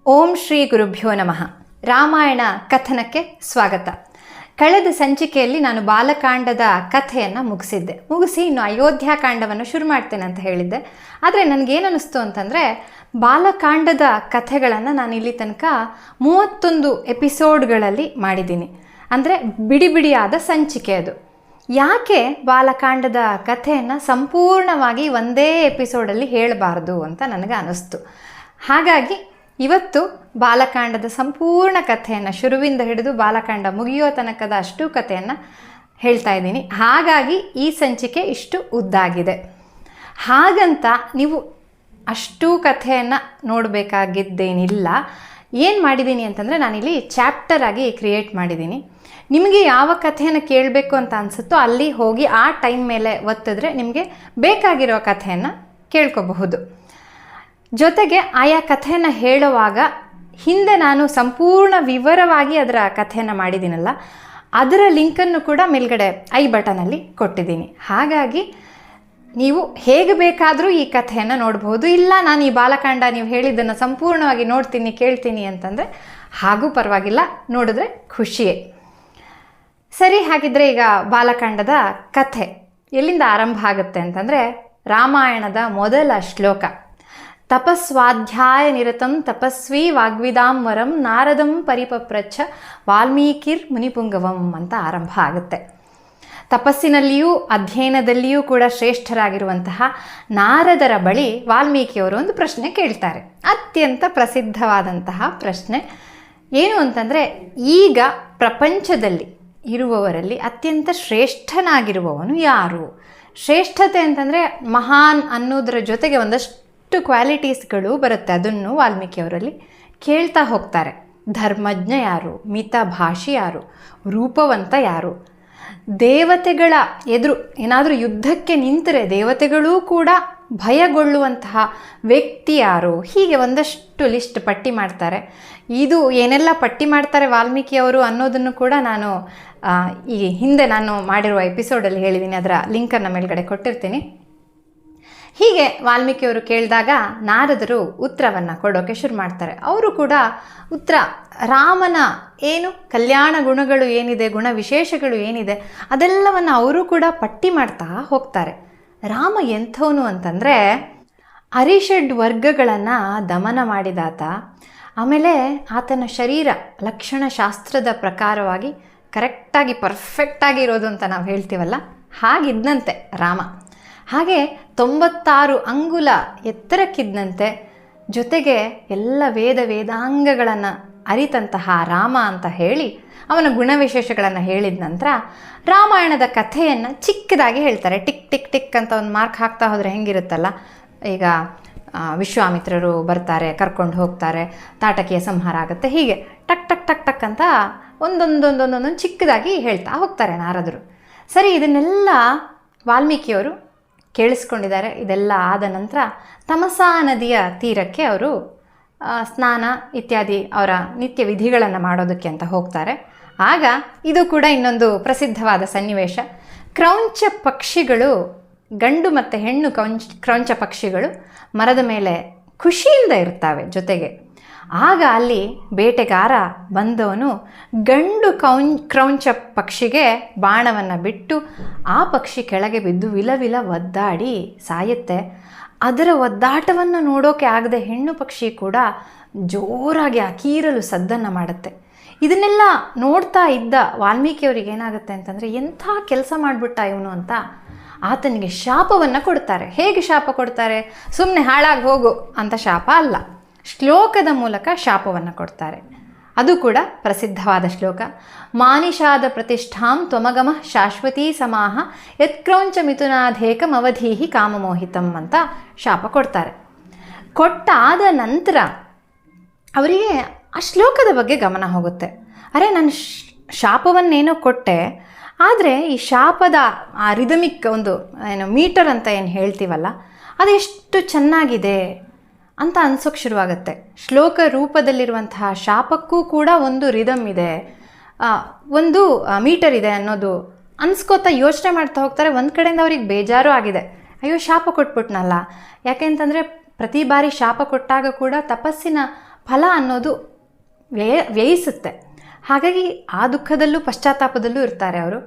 ಓಂ ಶ್ರೀ ಗುರುಭ್ಯೋ ನಮಃ. ರಾಮಾಯಣ ಕಥನಕ್ಕೆ ಸ್ವಾಗತ. ಕಳೆದ ಸಂಚಿಕೆಯಲ್ಲಿ ನಾನು ಬಾಲಕಾಂಡದ ಕಥೆಯನ್ನು ಮುಗಿಸಿ ಇನ್ನು ಅಯೋಧ್ಯಾಕಾಂಡವನ್ನು ಶುರು ಮಾಡ್ತೇನೆ ಅಂತ ಹೇಳಿದ್ದೆ. ಆದರೆ ನನಗೇನಿಸ್ತು ಅಂತಂದರೆ, ಬಾಲಕಾಂಡದ ಕಥೆಗಳನ್ನು ನಾನು ಇಲ್ಲಿ ತನಕ 31 ಎಪಿಸೋಡ್ಗಳಲ್ಲಿ ಮಾಡಿದ್ದೀನಿ. ಅಂದರೆ ಬಿಡಿ ಬಿಡಿಯಾದ ಸಂಚಿಕೆ ಅದು. ಯಾಕೆ ಬಾಲಕಾಂಡದ ಕಥೆಯನ್ನು ಸಂಪೂರ್ಣವಾಗಿ ಒಂದೇ ಎಪಿಸೋಡಲ್ಲಿ ಹೇಳಬಾರ್ದು ಅಂತ ನನಗೆ ಅನ್ನಿಸ್ತು. ಹಾಗಾಗಿ ಇವತ್ತು ಬಾಲಕಾಂಡದ ಸಂಪೂರ್ಣ ಕಥೆಯನ್ನು ಶುರುವಿಂದ ಹಿಡಿದು ಬಾಲಕಾಂಡ ಮುಗಿಯೋ ತನಕದ ಅಷ್ಟು ಕಥೆಯನ್ನು ಹೇಳ್ತಾ ಇದ್ದೀನಿ. ಹಾಗಾಗಿ ಈ ಸಂಚಿಕೆ ಇಷ್ಟು ಉದ್ದಾಗಿದೆ. ಹಾಗಂತ ನೀವು ಅಷ್ಟು ಕಥೆಯನ್ನು ನೋಡಬೇಕಾಗಿದ್ದೇನಿಲ್ಲ. ಏನು ಮಾಡಿದ್ದೀನಿ ಅಂತಂದರೆ, ನಾನಿಲ್ಲಿ ಚಾಪ್ಟರ್ ಆಗಿ ಕ್ರಿಯೇಟ್ ಮಾಡಿದ್ದೀನಿ. ನಿಮಗೆ ಯಾವ ಕಥೆಯನ್ನು ಕೇಳಬೇಕು ಅಂತ ಅನಿಸುತ್ತೋ ಅಲ್ಲಿ ಹೋಗಿ ಆ ಟೈಮ್ ಮೇಲೆ ಒತ್ತಿದ್ರೆ ನಿಮಗೆ ಬೇಕಾಗಿರೋ ಕಥೆಯನ್ನು ಕೇಳ್ಕೋಬಹುದು. ಜೊತೆಗೆ ಆಯಾ ಕಥೆಯನ್ನು ಹೇಳುವಾಗ ಹಿಂದೆ ನಾನು ಸಂಪೂರ್ಣ ವಿವರವಾಗಿ ಅದರ ಕಥೆಯನ್ನು ಮಾಡಿದ್ದೀನಲ್ಲ, ಅದರ ಲಿಂಕನ್ನು ಕೂಡ ಮೇಲ್ಗಡೆ ಐ ಬಟನಲ್ಲಿ ಕೊಟ್ಟಿದ್ದೀನಿ. ಹಾಗಾಗಿ ನೀವು ಹೇಗೆ ಬೇಕಾದರೂ ಈ ಕಥೆಯನ್ನು ನೋಡಬಹುದು. ಇಲ್ಲ, ನಾನು ಈ ಬಾಲಕಾಂಡ ನೀವು ಹೇಳಿದ್ದನ್ನು ಸಂಪೂರ್ಣವಾಗಿ ನೋಡ್ತೀನಿ ಕೇಳ್ತೀನಿ ಅಂತಂದರೆ ಹಾಗೂ ಪರವಾಗಿಲ್ಲ, ನೋಡಿದ್ರೆ ಖುಷಿಯೇ. ಸರಿ, ಹಾಗಿದ್ರೆ ಈಗ ಬಾಲಕಾಂಡದ ಕಥೆ ಎಲ್ಲಿಂದ ಆರಂಭ ಆಗುತ್ತೆ ಅಂತಂದರೆ, ರಾಮಾಯಣದ ಮೊದಲ ಶ್ಲೋಕ ತಪಸ್ವಾಧ್ಯಾಯ ನಿರತಂ ತಪಸ್ವಿ ವಾಗ್ವಿದಾಂವರಂ ನಾರದಂ ಪರಿಪಪ್ರಚ್ಛ ವಾಲ್ಮೀಕಿರ್ ಮುನಿಪುಂಗವಂ ಅಂತ ಆರಂಭ ಆಗುತ್ತೆ. ತಪಸ್ಸಿನಲ್ಲಿಯೂ ಅಧ್ಯಯನದಲ್ಲಿಯೂ ಕೂಡ ಶ್ರೇಷ್ಠರಾಗಿರುವಂತಹ ನಾರದರ ಬಳಿ ವಾಲ್ಮೀಕಿಯವರು ಒಂದು ಪ್ರಶ್ನೆ ಕೇಳ್ತಾರೆ. ಅತ್ಯಂತ ಪ್ರಸಿದ್ಧವಾದಂತಹ ಪ್ರಶ್ನೆ ಏನು ಅಂತಂದರೆ, ಈಗ ಪ್ರಪಂಚದಲ್ಲಿ ಇರುವವರಲ್ಲಿ ಅತ್ಯಂತ ಶ್ರೇಷ್ಠನಾಗಿರುವವನು ಯಾರು? ಶ್ರೇಷ್ಠತೆ ಅಂತಂದರೆ ಮಹಾನ್ ಅನ್ನೋದರ ಜೊತೆಗೆ ಒಂದಷ್ಟು ಕ್ವಾಲಿಟೀಸ್ಗಳು ಬರುತ್ತೆ. ಅದನ್ನು ವಾಲ್ಮೀಕಿಯವರಲ್ಲಿ ಕೇಳ್ತಾ ಹೋಗ್ತಾರೆ. ಧರ್ಮಜ್ಞ ಯಾರು? ಮಿತಭಾಷಿ ಯಾರು? ರೂಪವಂತ ಯಾರು? ದೇವತೆಗಳ ಎದುರು ಏನಾದರೂ ಯುದ್ಧಕ್ಕೆ ನಿಂತರೆ ದೇವತೆಗಳೂ ಕೂಡ ಭಯಗೊಳ್ಳುವಂತಹ ವ್ಯಕ್ತಿ ಯಾರು? ಹೀಗೆ ಒಂದಷ್ಟು ಲಿಸ್ಟ್ ಪಟ್ಟಿ ಮಾಡ್ತಾರೆ. ಇದು ಏನೆಲ್ಲ ಪಟ್ಟಿ ಮಾಡ್ತಾರೆ ವಾಲ್ಮೀಕಿಯವರು ಅನ್ನೋದನ್ನು ಕೂಡ ನಾನು ಈ ಹಿಂದೆ ನಾನು ಮಾಡಿರುವ ಎಪಿಸೋಡಲ್ಲಿ ಹೇಳಿದ್ದೀನಿ. ಅದರ ಲಿಂಕನ್ನು ಮೇಲ್ಗಡೆ ಕೊಟ್ಟಿರ್ತೀನಿ. ಹೀಗೆ ವಾಲ್ಮೀಕಿಯವರು ಕೇಳಿದಾಗ ನಾರದರು ಉತ್ತರವನ್ನು ಕೊಡೋಕ್ಕೆ ಶುರು ಮಾಡ್ತಾರೆ. ಅವರು ಕೂಡ ಉತ್ತರ, ರಾಮನ ಏನು ಕಲ್ಯಾಣ ಗುಣಗಳು ಏನಿದೆ, ಗುಣ ವಿಶೇಷಗಳು ಏನಿದೆ, ಅದೆಲ್ಲವನ್ನು ಅವರು ಕೂಡ ಪಟ್ಟಿ ಮಾಡ್ತಾ ಹೋಗ್ತಾರೆ. ರಾಮ ಎಂಥವನು ಅಂತಂದರೆ, ಅರಿಷಡ್ ವರ್ಗಗಳನ್ನು ದಮನ ಮಾಡಿದಾತ. ಆಮೇಲೆ ಆತನ ಶರೀರ ಲಕ್ಷಣಶಾಸ್ತ್ರದ ಪ್ರಕಾರವಾಗಿ ಕರೆಕ್ಟಾಗಿ ಪರ್ಫೆಕ್ಟಾಗಿ ಇರೋದು ಅಂತ ನಾವು ಹೇಳ್ತೀವಲ್ಲ, ಹಾಗಿದ್ದಂತೆ ರಾಮ. ಹಾಗೆ 96 ಅಂಗುಲ ಎತ್ತರಕ್ಕಿದ್ದಂತೆ, ಜೊತೆಗೆ ಎಲ್ಲ ವೇದಾಂಗಗಳನ್ನು ಅರಿತಂತಹ ರಾಮ ಅಂತ ಹೇಳಿ ಅವನ ಗುಣವಿಶೇಷಗಳನ್ನು ಹೇಳಿದ ನಂತರ ರಾಮಾಯಣದ ಕಥೆಯನ್ನು ಚಿಕ್ಕದಾಗಿ ಹೇಳ್ತಾರೆ. ಟಿಕ್ ಟಿಕ್ ಟಿಕ್ ಅಂತ ಒಂದು ಮಾರ್ಕ್ ಹಾಕ್ತಾ ಹೋದರೆ ಹೆಂಗಿರುತ್ತಲ್ಲ, ಈಗ ವಿಶ್ವಾಮಿತ್ರರು ಬರ್ತಾರೆ, ಕರ್ಕೊಂಡು ಹೋಗ್ತಾರೆ, ತಾಟಕಿಯ ಸಂಹಾರ ಆಗುತ್ತೆ, ಹೀಗೆ ಟಕ್ ಟಕ್ ಟಕ್ ಟಕ್ ಅಂತ ಒಂದೊಂದೊಂದೊಂದೊಂದೊಂದು ಚಿಕ್ಕದಾಗಿ ಹೇಳ್ತಾ ಹೋಗ್ತಾರೆ ನಾರದರು. ಸರಿ, ಇದನ್ನೆಲ್ಲ ವಾಲ್ಮೀಕಿಯವರು ಕೇಳಿಸ್ಕೊಂಡಿದ್ದಾರೆ. ಇದೆಲ್ಲ ಆದ ನಂತರ ತಮಸಾ ನದಿಯ ತೀರಕ್ಕೆ ಅವರು ಸ್ನಾನ ಇತ್ಯಾದಿ ಅವರ ನಿತ್ಯ ವಿಧಿಗಳನ್ನು ಮಾಡೋದಕ್ಕೆ ಅಂತ ಹೋಗ್ತಾರೆ. ಆಗ ಇದು ಕೂಡ ಇನ್ನೊಂದು ಪ್ರಸಿದ್ಧವಾದ ಸನ್ನಿವೇಶ. ಕ್ರೌಂಚ ಪಕ್ಷಿಗಳು, ಗಂಡು ಮತ್ತು ಹೆಣ್ಣು ಕ್ರೌಂಚ ಪಕ್ಷಿಗಳು ಮರದ ಮೇಲೆ ಖುಷಿಯಿಂದ ಇರ್ತವೆ ಜೊತೆಗೆ. ಆಗ ಅಲ್ಲಿ ಬೇಟೆಗಾರ ಬಂದವನು ಗಂಡು ಕ್ರೌಂಚ ಪಕ್ಷಿಗೆ ಬಾಣವನ್ನು ಬಿಟ್ಟು ಆ ಪಕ್ಷಿ ಕೆಳಗೆ ಬಿದ್ದು ವಿಲವಿಲ ಒದ್ದಾಡಿ ಸಾಯುತ್ತೆ. ಅದರ ಒದ್ದಾಟವನ್ನು ನೋಡೋಕೆ ಆಗದೆ ಹೆಣ್ಣು ಪಕ್ಷಿ ಕೂಡ ಜೋರಾಗಿ ಅಕೀರಲು ಸದ್ದನ್ನು ಮಾಡುತ್ತೆ. ಇದನ್ನೆಲ್ಲ ನೋಡ್ತಾ ಇದ್ದ ವಾಲ್ಮೀಕಿಯವರಿಗೆ ಏನಾಗುತ್ತೆ ಅಂತಂದರೆ, ಎಂಥ ಕೆಲಸ ಮಾಡಿಬಿಟ್ಟ ಇವನು ಅಂತ ಆತನಿಗೆ ಶಾಪವನ್ನು ಕೊಡ್ತಾರೆ. ಹೇಗೆ ಶಾಪ ಕೊಡ್ತಾರೆ? ಸುಮ್ಮನೆ ಹಾಳಾಗಿ ಹೋಗು ಅಂತ ಶಾಪ ಅಲ್ಲ, ಶ್ಲೋಕದ ಮೂಲಕ ಶಾಪವನ್ನು ಕೊಡ್ತಾರೆ. ಅದು ಕೂಡ ಪ್ರಸಿದ್ಧವಾದ ಶ್ಲೋಕ. ಮಾನಿಷಾದ ಪ್ರತಿಷ್ಠಾಂ ತ್ವಮಗಮ ಶಾಶ್ವತೀ ಸಮಾಹ ಯತ್ಕ್ರೌಂಚ ಮಿಥುನಾಧೇಕಂ ಅವಧೀಹಿ ಕಾಮಮೋಹಿತಂ ಅಂತ ಶಾಪ ಕೊಡ್ತಾರೆ. ಕೊಟ್ಟಾದ ನಂತರ ಅವರಿಗೆ ಆ ಶ್ಲೋಕದ ಬಗ್ಗೆ ಗಮನ ಹೋಗುತ್ತೆ. ಅರೆ, ನಾನು ಶಾಪವನ್ನೇನೋ ಕೊಟ್ಟೆ, ಆದರೆ ಈ ಶಾಪದ ಆ ರಿದಮಿಕ್ ಒಂದು ಮೀಟರ್ ಅಂತ ಏನು ಹೇಳ್ತೀವಲ್ಲ, ಅದೆಷ್ಟು ಚೆನ್ನಾಗಿದೆ ಅಂತ ಅನ್ಸೋಕ್ಕೆ ಶುರುವಾಗುತ್ತೆ. ಶ್ಲೋಕ ರೂಪದಲ್ಲಿರುವಂತಹ ಶಾಪಕ್ಕೂ ಕೂಡ ಒಂದು ರಿದಮ್ ಇದೆ, ಒಂದು ಮೀಟರ್ ಇದೆ ಅನ್ನೋದು ಅನ್ಸ್ಕೋತಾ ಯೋಚನೆ ಮಾಡ್ತಾ ಹೋಗ್ತಾರೆ. ಒಂದು ಕಡೆಯಿಂದ ಅವ್ರಿಗೆ ಬೇಜಾರು ಆಗಿದೆ, ಅಯ್ಯೋ ಶಾಪ ಕೊಟ್ಬಿಟ್ನಲ್ಲ. ಯಾಕೆ ಅಂತಂದರೆ ಪ್ರತಿ ಬಾರಿ ಶಾಪ ಕೊಟ್ಟಾಗ ಕೂಡ ತಪಸ್ಸಿನ ಫಲ ಅನ್ನೋದು ವ್ಯಯಿಸುತ್ತೆ. ಹಾಗಾಗಿ ಆ ದುಃಖದಲ್ಲೂ ಪಶ್ಚಾತ್ತಾಪದಲ್ಲೂ ಇರ್ತಾರೆ ಅವರು.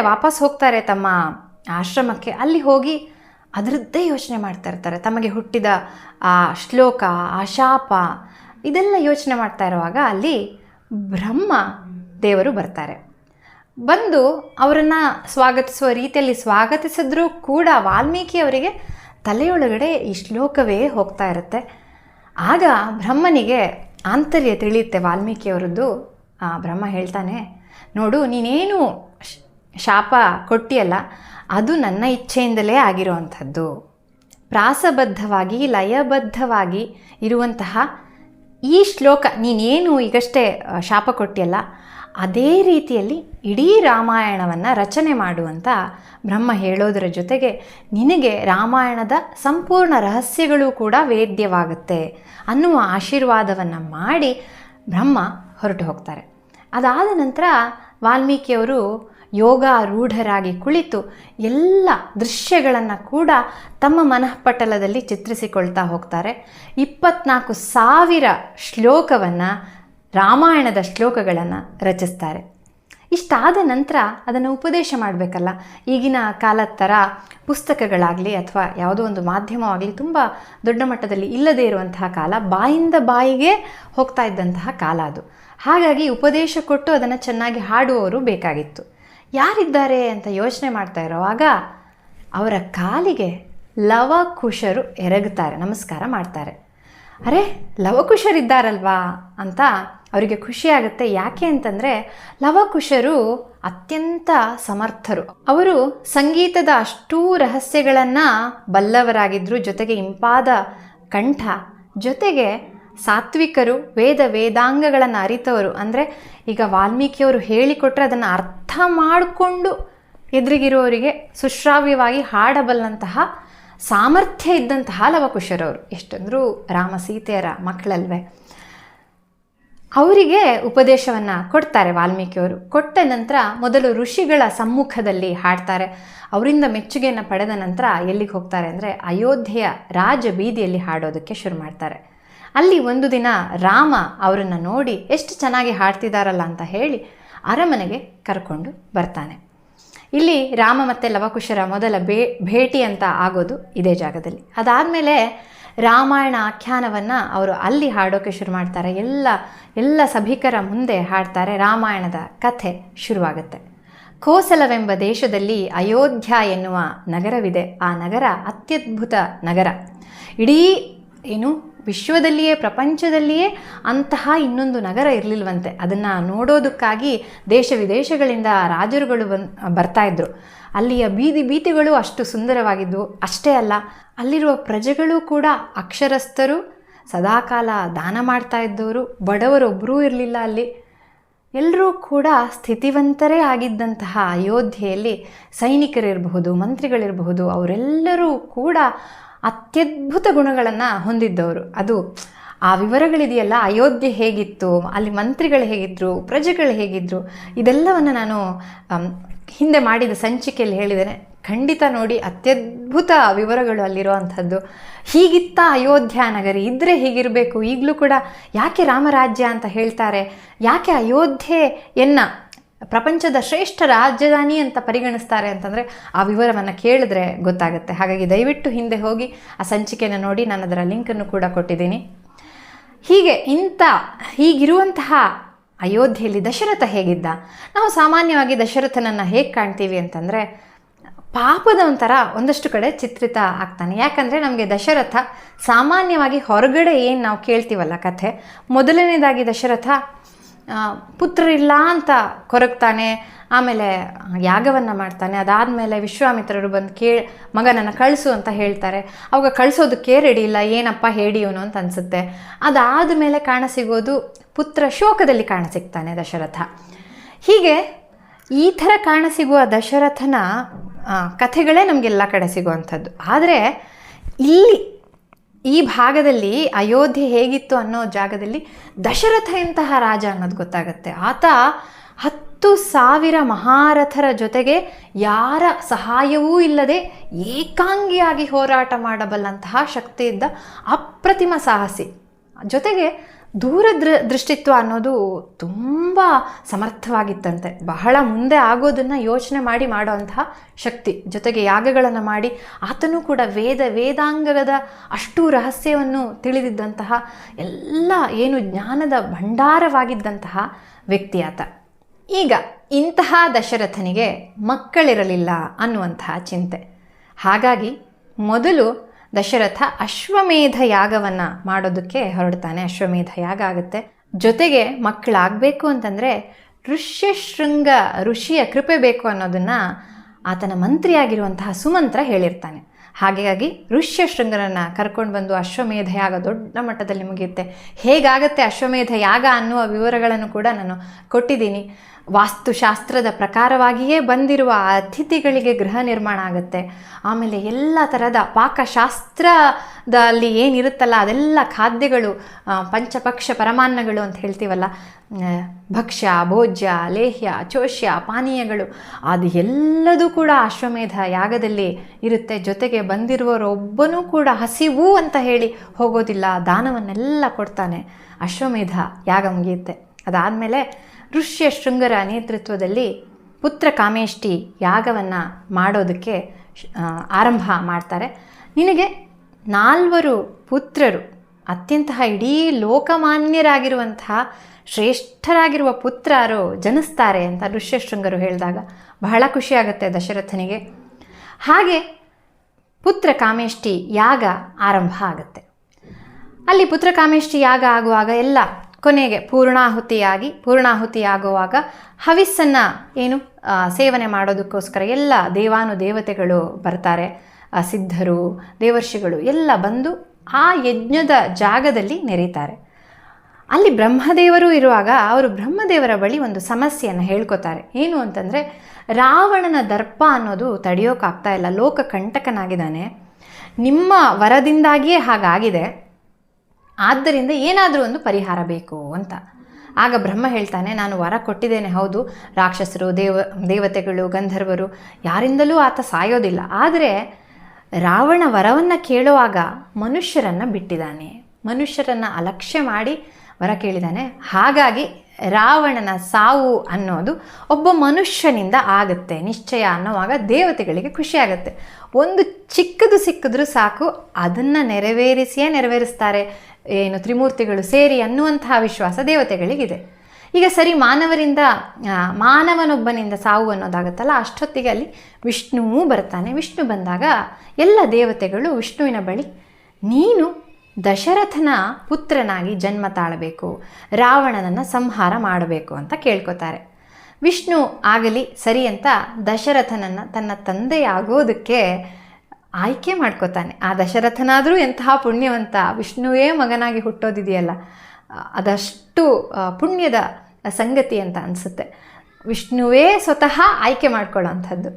ವಾಪಸ್ ಹೋಗ್ತಾರೆ ತಮ್ಮ ಆಶ್ರಮಕ್ಕೆ. ಅಲ್ಲಿ ಹೋಗಿ ಅದರದ್ದೇ ಯೋಚನೆ ಮಾಡ್ತಾ ಇರ್ತಾರೆ. ತಮಗೆ ಹುಟ್ಟಿದ ಆ ಶ್ಲೋಕ, ಆ ಶಾಪ, ಇದೆಲ್ಲ ಯೋಚನೆ ಮಾಡ್ತಾ ಇರುವಾಗ ಅಲ್ಲಿ ಬ್ರಹ್ಮ ದೇವರು ಬರ್ತಾರೆ. ಬಂದು ಅವರನ್ನು ಸ್ವಾಗತಿಸುವ ರೀತಿಯಲ್ಲಿ ಸ್ವಾಗತಿಸಿದ್ರೂ ಕೂಡ ವಾಲ್ಮೀಕಿ ಅವರಿಗೆ ತಲೆಯೊಳಗಡೆ ಈ ಶ್ಲೋಕವೇ ಹೋಗ್ತಾ ಇರುತ್ತೆ. ಆಗ ಬ್ರಹ್ಮನಿಗೆ ಆಂತರ್ಯ ತಿಳಿಯುತ್ತೆ ವಾಲ್ಮೀಕಿಯವರದ್ದು. ಬ್ರಹ್ಮ ಹೇಳ್ತಾನೆ, ನೋಡು, ನೀನೇನು ಶಾಪ ಕೊಟ್ಟಿಯಲ್ಲ, ಅದು ನನ್ನ ಇಚ್ಛೆಯಿಂದಲೇ ಆಗಿರುವಂಥದ್ದು. ಪ್ರಾಸಬದ್ಧವಾಗಿ ಲಯಬದ್ಧವಾಗಿ ಇರುವಂತಹ ಈ ಶ್ಲೋಕ, ನೀನೇನು ಈಗಷ್ಟೇ ಶಾಪ ಕೊಟ್ಟಿಯಲ್ಲ, ಅದೇ ರೀತಿಯಲ್ಲಿ ಇಡೀ ರಾಮಾಯಣವನ್ನು ರಚನೆ ಮಾಡುವಂಥ ಬ್ರಹ್ಮ ಹೇಳೋದರ ಜೊತೆಗೆ ನಿನಗೆ ರಾಮಾಯಣದ ಸಂಪೂರ್ಣ ರಹಸ್ಯಗಳು ಕೂಡ ವೇದ್ಯವಾಗುತ್ತೆ ಅನ್ನುವ ಆಶೀರ್ವಾದವನ್ನು ಮಾಡಿ ಬ್ರಹ್ಮ ಹೊರಟು ಹೋಗ್ತಾರೆ. ಅದಾದ ನಂತರ ವಾಲ್ಮೀಕಿಯವರು ಯೋಗಾರೂಢರಾಗಿ ಕುಳಿತು ಎಲ್ಲ ದೃಶ್ಯಗಳನ್ನು ಕೂಡ ತಮ್ಮ ಮನಃಪಟಲದಲ್ಲಿ ಚಿತ್ರಿಸಿಕೊಳ್ತಾ ಹೋಗ್ತಾರೆ. 24,000 ಶ್ಲೋಕವನ್ನು, ರಾಮಾಯಣದ ಶ್ಲೋಕಗಳನ್ನು ರಚಿಸ್ತಾರೆ. ಇಷ್ಟಾದ ನಂತರ ಅದನ್ನು ಉಪದೇಶ ಮಾಡಬೇಕಲ್ಲ. ಈಗಿನ ಕಾಲದ ಥರ ಪುಸ್ತಕಗಳಾಗಲಿ ಅಥವಾ ಯಾವುದೋ ಒಂದು ಮಾಧ್ಯಮವಾಗಲಿ ತುಂಬ ದೊಡ್ಡ ಮಟ್ಟದಲ್ಲಿ ಇಲ್ಲದೇ ಇರುವಂತಹ ಕಾಲ, ಬಾಯಿಂದ ಬಾಯಿಗೆ ಹೋಗ್ತಾ ಇದ್ದಂತಹ ಕಾಲ ಅದು. ಹಾಗಾಗಿ ಉಪದೇಶ ಕೊಟ್ಟು ಅದನ್ನು ಚೆನ್ನಾಗಿ ಹಾಡುವವರು ಬೇಕಾಗಿತ್ತು. ಯಾರಿದ್ದಾರೆ ಅಂತ ಯೋಚನೆ ಮಾಡ್ತಾ ಇರೋವಾಗ ಅವರ ಕಾಲಿಗೆ ಲವಕುಶರು ಎರಗುತ್ತಾರೆ, ನಮಸ್ಕಾರ ಮಾಡ್ತಾರೆ. ಅರೆ, ಲವಕುಶರಿದ್ದಾರಲ್ವಾ ಅಂತ ಅವರಿಗೆ ಖುಷಿಯಾಗುತ್ತೆ. ಯಾಕೆ ಅಂತಂದರೆ ಲವಕುಶರು ಅತ್ಯಂತ ಸಮರ್ಥರು. ಅವರು ಸಂಗೀತದ ಅಷ್ಟೂ ರಹಸ್ಯಗಳನ್ನು ಬಲ್ಲವರಾಗಿದ್ದರು. ಜೊತೆಗೆ ಇಂಪಾದ ಕಂಠ, ಜೊತೆಗೆ ಸಾತ್ವಿಕರು, ವೇದಾಂಗಗಳನ್ನು ಅರಿತವರು. ಅಂದರೆ ಈಗ ವಾಲ್ಮೀಕಿಯವರು ಹೇಳಿಕೊಟ್ರೆ ಅದನ್ನು ಅರ್ಥ ಮಾಡಿಕೊಂಡು ಎದುರಿಗಿರುವವರಿಗೆ ಸುಶ್ರಾವ್ಯವಾಗಿ ಹಾಡಬಲ್ಲಂತಹ ಸಾಮರ್ಥ್ಯ ಇದ್ದಂತಹ ಲವಕುಶರವರು. ಎಷ್ಟಂದರೂ ರಾಮ ಸೀತೆಯರ ಮಕ್ಕಳಲ್ವೇ. ಅವರಿಗೆ ಉಪದೇಶವನ್ನು ಕೊಡ್ತಾರೆ ವಾಲ್ಮೀಕಿಯವರು. ಕೊಟ್ಟ ನಂತರ ಮೊದಲು ಋಷಿಗಳ ಸಮ್ಮುಖದಲ್ಲಿ ಹಾಡ್ತಾರೆ. ಅವರಿಂದ ಮೆಚ್ಚುಗೆಯನ್ನು ಪಡೆದ ನಂತರ ಎಲ್ಲಿಗೆ ಹೋಗ್ತಾರೆ ಅಂದರೆ ಅಯೋಧ್ಯೆಯ ರಾಜ ಬೀದಿಯಲ್ಲಿ ಹಾಡೋದಕ್ಕೆ ಶುರು ಮಾಡ್ತಾರೆ. ಅಲ್ಲಿ ಒಂದು ದಿನ ರಾಮ ಅವರನ್ನು ನೋಡಿ ಎಷ್ಟು ಚೆನ್ನಾಗಿ ಹಾಡ್ತಿದ್ದಾರಲ್ಲ ಅಂತ ಹೇಳಿ ಅರಮನೆಗೆ ಕರ್ಕೊಂಡು ಬರ್ತಾನೆ. ಇಲ್ಲಿ ರಾಮ ಮತ್ತು ಲವಕುಶರ ಮೊದಲ ಭೇಟಿ ಅಂತ ಆಗೋದು ಇದೇ ಜಾಗದಲ್ಲಿ. ಅದಾದಮೇಲೆ ರಾಮಾಯಣ ಆಖ್ಯಾನವನ್ನು ಅವರು ಅಲ್ಲಿ ಹಾಡೋಕ್ಕೆ ಶುರು ಮಾಡ್ತಾರೆ. ಎಲ್ಲ ಸಭಿಕರ ಮುಂದೆ ಹಾಡ್ತಾರೆ. ರಾಮಾಯಣದ ಕಥೆ ಶುರುವಾಗುತ್ತೆ. ಕೋಸಲವೆಂಬ ದೇಶದಲ್ಲಿ ಅಯೋಧ್ಯ ಎನ್ನುವ ನಗರವಿದೆ. ಆ ನಗರ ಅತ್ಯದ್ಭುತ ನಗರ. ಇಡೀ ವಿಶ್ವದಲ್ಲಿಯೇ, ಪ್ರಪಂಚದಲ್ಲಿಯೇ ಅಂತಹ ಇನ್ನೊಂದು ನಗರ ಇರಲಿಲ್ವಂತೆ. ಅದನ್ನು ನೋಡೋದಕ್ಕಾಗಿ ದೇಶ ವಿದೇಶಗಳಿಂದ ರಾಜರುಗಳು ಬರ್ತಾಯಿದ್ರು. ಅಲ್ಲಿಯ ಬೀದಿಗಳು ಅಷ್ಟು ಸುಂದರವಾಗಿದ್ದವು. ಅಷ್ಟೇ ಅಲ್ಲ, ಅಲ್ಲಿರುವ ಪ್ರಜೆಗಳು ಕೂಡ ಅಕ್ಷರಸ್ಥರು, ಸದಾಕಾಲ ದಾನ ಮಾಡ್ತಾ ಇದ್ದವರು, ಬಡವರೊಬ್ಬರೂ ಇರಲಿಲ್ಲ. ಅಲ್ಲಿ ಎಲ್ಲರೂ ಕೂಡ ಸ್ಥಿತಿವಂತರೇ ಆಗಿದ್ದಂತಹ ಅಯೋಧ್ಯೆಯಲ್ಲಿ ಸೈನಿಕರಿರಬಹುದು, ಮಂತ್ರಿಗಳಿರಬಹುದು, ಅವರೆಲ್ಲರೂ ಕೂಡ ಅತ್ಯದ್ಭುತ ಗುಣಗಳನ್ನು ಹೊಂದಿದ್ದವರು. ಅದು ಆ ವಿವರಗಳಿದೆಯಲ್ಲ, ಅಯೋಧ್ಯೆ ಹೇಗಿತ್ತು, ಅಲ್ಲಿ ಮಂತ್ರಿಗಳು ಹೇಗಿದ್ದರು, ಪ್ರಜೆಗಳು ಹೇಗಿದ್ದರು, ಇದೆಲ್ಲವನ್ನು ನಾನು ಹಿಂದೆ ಮಾಡಿದ ಸಂಚಿಕೆಯಲ್ಲಿ ಹೇಳಿದ್ದೇನೆ. ಖಂಡಿತ ನೋಡಿ, ಅತ್ಯದ್ಭುತ ವಿವರಗಳು ಅಲ್ಲಿರುವಂಥದ್ದು. ಹೀಗಿತ್ತ ಅಯೋಧ್ಯ ನಗರಿ, ಇದ್ದರೆ ಹೀಗಿರಬೇಕು. ಈಗಲೂ ಕೂಡ ಯಾಕೆ ರಾಮರಾಜ್ಯ ಅಂತ ಹೇಳ್ತಾರೆ, ಯಾಕೆ ಅಯೋಧ್ಯೆಯನ್ನು ಪ್ರಪಂಚದ ಶ್ರೇಷ್ಠ ರಾಜಧಾನಿ ಅಂತ ಪರಿಗಣಿಸ್ತಾರೆ ಅಂತಂದರೆ ಆ ವಿವರವನ್ನು ಕೇಳಿದ್ರೆ ಗೊತ್ತಾಗುತ್ತೆ. ಹಾಗಾಗಿ ದಯವಿಟ್ಟು ಹಿಂದೆ ಹೋಗಿ ಆ ಸಂಚಿಕೆಯನ್ನು ನೋಡಿ. ನಾನು ಅದರ ಲಿಂಕನ್ನು ಕೂಡ ಕೊಟ್ಟಿದ್ದೀನಿ. ಹೀಗಿರುವಂತಹ ಅಯೋಧ್ಯೆಯಲ್ಲಿ ದಶರಥ ಹೇಗಿದ್ದ? ನಾವು ಸಾಮಾನ್ಯವಾಗಿ ದಶರಥನನ್ನು ಹೇಗೆ ಕಾಣ್ತೀವಿ ಅಂತಂದರೆ ಪಾಪದ ಒಂಥರ ಒಂದಷ್ಟು ಕಡೆ ಚಿತ್ರಿತ ಆಗ್ತಾನೆ. ಯಾಕಂದರೆ ನಮಗೆ ದಶರಥ ಸಾಮಾನ್ಯವಾಗಿ ಹೊರಗಡೆ ಏನು ನಾವು ಕೇಳ್ತೀವಲ್ಲ ಕಥೆ, ಮೊದಲನೇದಾಗಿ ದಶರಥ ಪುತ್ರರಿಲ್ಲ ಅಂತ ಕೊರಗ್ತಾನೆ. ಆಮೇಲೆ ಯಾಗವನ್ನು ಮಾಡ್ತಾನೆ. ಅದಾದಮೇಲೆ ವಿಶ್ವಾಮಿತ್ರರು ಬಂದು ಮಗನನ್ನು ಕಳಿಸು ಅಂತ ಹೇಳ್ತಾರೆ. ಅವಾಗ ಕಳಿಸೋದಕ್ಕೆ ರೆಡಿ ಇಲ್ಲ. ಏನಪ್ಪ ಹೇಳಿ ಇವನು ಅಂತ ಅನಿಸುತ್ತೆ. ಅದಾದ ಮೇಲೆ ಕಾಣಸಿಗೋದು ಪುತ್ರ ಶೋಕದಲ್ಲಿ ಕಾಣಸಿಗ್ತಾನೆ ದಶರಥ. ಹೀಗೆ ಈ ಥರ ಕಾಣಸಿಗುವ ದಶರಥನ ಕಥೆಗಳೇ ನಮಗೆಲ್ಲ ಕಡೆ ಸಿಗುವಂಥದ್ದು. ಆದರೆ ಇಲ್ಲಿ ಈ ಭಾಗದಲ್ಲಿ ಅಯೋಧ್ಯೆ ಹೇಗಿತ್ತು ಅನ್ನೋ ಜಾಗದಲ್ಲಿ ದಶರಥ ಎಂತಹ ರಾಜ ಅನ್ನೋದು ಗೊತ್ತಾಗುತ್ತೆ. ಆತ 10,000 ಮಹಾರಥರ ಜೊತೆಗೆ ಯಾರ ಸಹಾಯವೂ ಇಲ್ಲದೆ ಏಕಾಂಗಿಯಾಗಿ ಹೋರಾಟ ಮಾಡಬಲ್ಲಂತಹ ಶಕ್ತಿ ಇದ್ದ ಅಪ್ರತಿಮ ಸಾಹಸಿ. ಜೊತೆಗೆ ದೃಷ್ಟಿತ್ವ ಅನ್ನೋದು ತುಂಬ ಸಮರ್ಥವಾಗಿತ್ತಂತೆ. ಬಹಳ ಮುಂದೆ ಆಗೋದನ್ನು ಯೋಚನೆ ಮಾಡಿ ಮಾಡೋವಂತಹ ಶಕ್ತಿ. ಜೊತೆಗೆ ಯಾಗಗಳನ್ನು ಮಾಡಿ ಆತನೂ ಕೂಡ ವೇದಾಂಗದ ಅಷ್ಟು ರಹಸ್ಯವನ್ನು ತಿಳಿದಿದ್ದಂತಹ ಎಲ್ಲ ಏನು ಜ್ಞಾನದ ಭಂಡಾರವಾಗಿದ್ದಂತಹ ವ್ಯಕ್ತಿ ಆತ. ಈಗ ಇಂತಹ ದಶರಥನಿಗೆ ಮಕ್ಕಳಿರಲಿಲ್ಲ ಅನ್ನುವಂತಹ ಚಿಂತೆ. ಹಾಗಾಗಿ ಮೊದಲು ದಶರಥ ಅಶ್ವಮೇಧ ಯಾಗವನ್ನು ಮಾಡೋದಕ್ಕೆ ಹೊರಡ್ತಾನೆ. ಅಶ್ವಮೇಧ ಯಾಗ ಆಗುತ್ತೆ. ಜೊತೆಗೆ ಮಕ್ಕಳಾಗಬೇಕು ಅಂತಂದರೆ ಋಷ್ಯಶೃಂಗ ಋಷಿಯ ಕೃಪೆ ಬೇಕು ಅನ್ನೋದನ್ನು ಆತನ ಮಂತ್ರಿಯಾಗಿರುವಂತಹ ಸುಮಂತ್ರ ಹೇಳಿರ್ತಾನೆ. ಹಾಗಾಗಿ ಋಷ್ಯಶೃಂಗರನ್ನು ಕರ್ಕೊಂಡು ಬಂದು ಅಶ್ವಮೇಧ ಯಾಗ ದೊಡ್ಡ ಮಟ್ಟದಲ್ಲಿ ಮುಗಿಯುತ್ತೆ. ಹೇಗಾಗುತ್ತೆ ಅಶ್ವಮೇಧ ಯಾಗ ಅನ್ನುವ ವಿವರಗಳನ್ನು ಕೂಡ ನಾನು ಕೊಟ್ಟಿದ್ದೀನಿ. ವಾಸ್ತುಶಾಸ್ತ್ರದ ಪ್ರಕಾರವಾಗಿಯೇ ಬಂದಿರುವ ಅತಿಥಿಗಳಿಗೆ ಗೃಹ ನಿರ್ಮಾಣ ಆಗುತ್ತೆ. ಆಮೇಲೆ ಎಲ್ಲ ಥರದ ಪಾಕಶಾಸ್ತ್ರದಲ್ಲಿ ಏನಿರುತ್ತಲ್ಲ ಅದೆಲ್ಲ ಖಾದ್ಯಗಳು, ಪಂಚಪಕ್ಷ ಪರಮಾನ್ನಗಳು ಅಂತ ಹೇಳ್ತೀವಲ್ಲ, ಭಕ್ಷ್ಯ, ಭೋಜ್ಯ, ಲೇಹ್ಯ, ಚೋಷ್ಯ, ಪಾನೀಯಗಳು, ಅದು ಎಲ್ಲದೂ ಕೂಡ ಅಶ್ವಮೇಧ ಯಾಗದಲ್ಲಿ ಇರುತ್ತೆ. ಜೊತೆಗೆ ಬಂದಿರುವವರೊಬ್ಬನೂ ಕೂಡ ಹಸಿವು ಅಂತ ಹೇಳಿ ಹೋಗೋದಿಲ್ಲ, ದಾನವನ್ನೆಲ್ಲ ಕೊಡ್ತಾನೆ. ಅಶ್ವಮೇಧ ಯಾಗ ಮುಗಿಯುತ್ತೆ. ಅದಾದಮೇಲೆ ಋಷ್ಯಶೃಂಗರ ನೇತೃತ್ವದಲ್ಲಿ ಪುತ್ರ ಕಾಮೇಷ್ಟಿ ಯಾಗವನ್ನು ಮಾಡೋದಕ್ಕೆ ಆರಂಭ ಮಾಡ್ತಾರೆ. ನಿನಗೆ 4 ಪುತ್ರರು, ಅತ್ಯಂತ ಇಡೀ ಲೋಕಮಾನ್ಯರಾಗಿರುವಂತಹ ಶ್ರೇಷ್ಠರಾಗಿರುವ ಪುತ್ರರು ಜನಿಸ್ತಾರೆ ಅಂತ ಋಷ್ಯಶೃಂಗರು ಹೇಳಿದಾಗ ಬಹಳ ಖುಷಿಯಾಗುತ್ತೆ ದಶರಥನಿಗೆ. ಹಾಗೆ ಪುತ್ರ ಕಾಮೇಷ್ಟಿ ಯಾಗ ಆರಂಭ ಆಗುತ್ತೆ. ಅಲ್ಲಿ ಪುತ್ರ ಕಾಮೇಷ್ಟಿ ಯಾಗ ಆಗುವಾಗ ಎಲ್ಲ ಕೊನೆಗೆ ಪೂರ್ಣಾಹುತಿಯಾಗುವಾಗ ಹವಿಸ್ಸನ್ನು ಸೇವನೆ ಮಾಡೋದಕ್ಕೋಸ್ಕರ ಎಲ್ಲ ದೇವಾನುದೇವತೆಗಳು ಬರ್ತಾರೆ. ಸಿದ್ಧರು, ದೇವರ್ಷಿಗಳು ಎಲ್ಲ ಬಂದು ಆ ಯಜ್ಞದ ಜಾಗದಲ್ಲಿ ನೆರೀತಾರೆ. ಅಲ್ಲಿ ಬ್ರಹ್ಮದೇವರು ಇರುವಾಗ ಅವರು ಬ್ರಹ್ಮದೇವರ ಬಳಿ ಒಂದು ಸಮಸ್ಯೆಯನ್ನು ಹೇಳ್ಕೊತಾರೆ. ಏನು ಅಂತಂದರೆ, ರಾವಣನ ದರ್ಪ ಅನ್ನೋದು ತಡೆಯೋಕ್ಕಾಗ್ತಾ ಇಲ್ಲ, ಲೋಕ ಕಂಟಕನಾಗಿದ್ದಾನೆ, ನಿಮ್ಮ ವರದಿಂದಾಗಿಯೇ ಹಾಗಾಗಿದೆ, ಆದ್ದರಿಂದ ಏನಾದರೂ ಒಂದು ಪರಿಹಾರ ಬೇಕು ಅಂತ. ಆಗ ಬ್ರಹ್ಮ ಹೇಳ್ತಾನೆ, ನಾನು ವರ ಕೊಟ್ಟಿದ್ದೇನೆ ಹೌದು, ರಾಕ್ಷಸರು, ದೇವತೆಗಳು, ಗಂಧರ್ವರು ಯಾರಿಂದಲೂ ಆತ ಸಾಯೋದಿಲ್ಲ, ಆದರೆ ರಾವಣ ವರವನ್ನು ಕೇಳುವಾಗ ಮನುಷ್ಯರನ್ನು ಬಿಟ್ಟಿದ್ದಾನೆ, ಮನುಷ್ಯರನ್ನು ಅಲಕ್ಷ್ಯ ಮಾಡಿ ವರ ಕೇಳಿದ್ದಾನೆ. ಹಾಗಾಗಿ ರಾವಣನ ಸಾವು ಅನ್ನೋದು ಒಬ್ಬ ಮನುಷ್ಯನಿಂದ ಆಗುತ್ತೆ ನಿಶ್ಚಯ ಅನ್ನೋವಾಗ ದೇವತೆಗಳಿಗೆ ಖುಷಿಯಾಗುತ್ತೆ. ಒಂದು ಚಿಕ್ಕದು ಸಿಕ್ಕಿದ್ರೂ ಸಾಕು, ಅದನ್ನು ನೆರವೇರಿಸ್ತಾರೆ ತ್ರಿಮೂರ್ತಿಗಳು ಸೇರಿ ಅನ್ನುವಂತಹ ವಿಶ್ವಾಸ ದೇವತೆಗಳಿಗಿದೆ. ಈಗ ಸರಿ, ಮಾನವನೊಬ್ಬನಿಂದ ಸಾವು ಅನ್ನೋದಾಗುತ್ತಲ್ಲ, ಅಷ್ಟೊತ್ತಿಗೆ ಅಲ್ಲಿ ವಿಷ್ಣುವೂ ಬರ್ತಾನೆ. ವಿಷ್ಣು ಬಂದಾಗ ಎಲ್ಲ ದೇವತೆಗಳು ವಿಷ್ಣುವಿನ ಬಳಿ, ನೀನು ದಶರಥನ ಪುತ್ರನಾಗಿ ಜನ್ಮ ತಾಳಬೇಕು, ರಾವಣನನ್ನು ಸಂಹಾರ ಮಾಡಬೇಕು ಅಂತ ಕೇಳ್ಕೊತಾರೆ. ವಿಷ್ಣು ಆಗಲಿ ಸರಿ ಅಂತ ದಶರಥನನ್ನು ತನ್ನ ತಂದೆಯಾಗೋದಕ್ಕೆ ಆಯ್ಕೆ ಮಾಡ್ಕೋತಾನೆ. ಆ ದಶರಥನಾದರೂ ಎಂತಹ ಪುಣ್ಯವಂತ, ವಿಷ್ಣುವೇ ಮಗನಾಗಿ ಹುಟ್ಟೋದಿದೆಯಲ್ಲ, ಅದಷ್ಟು ಪುಣ್ಯದ ಸಂಗತಿ ಅಂತ ಅನಿಸುತ್ತೆ. ವಿಷ್ಣುವೇ ಸ್ವತಃ ಆಯ್ಕೆ ಮಾಡ್ಕೊಳ್ಳೋವಂಥದ್ದು.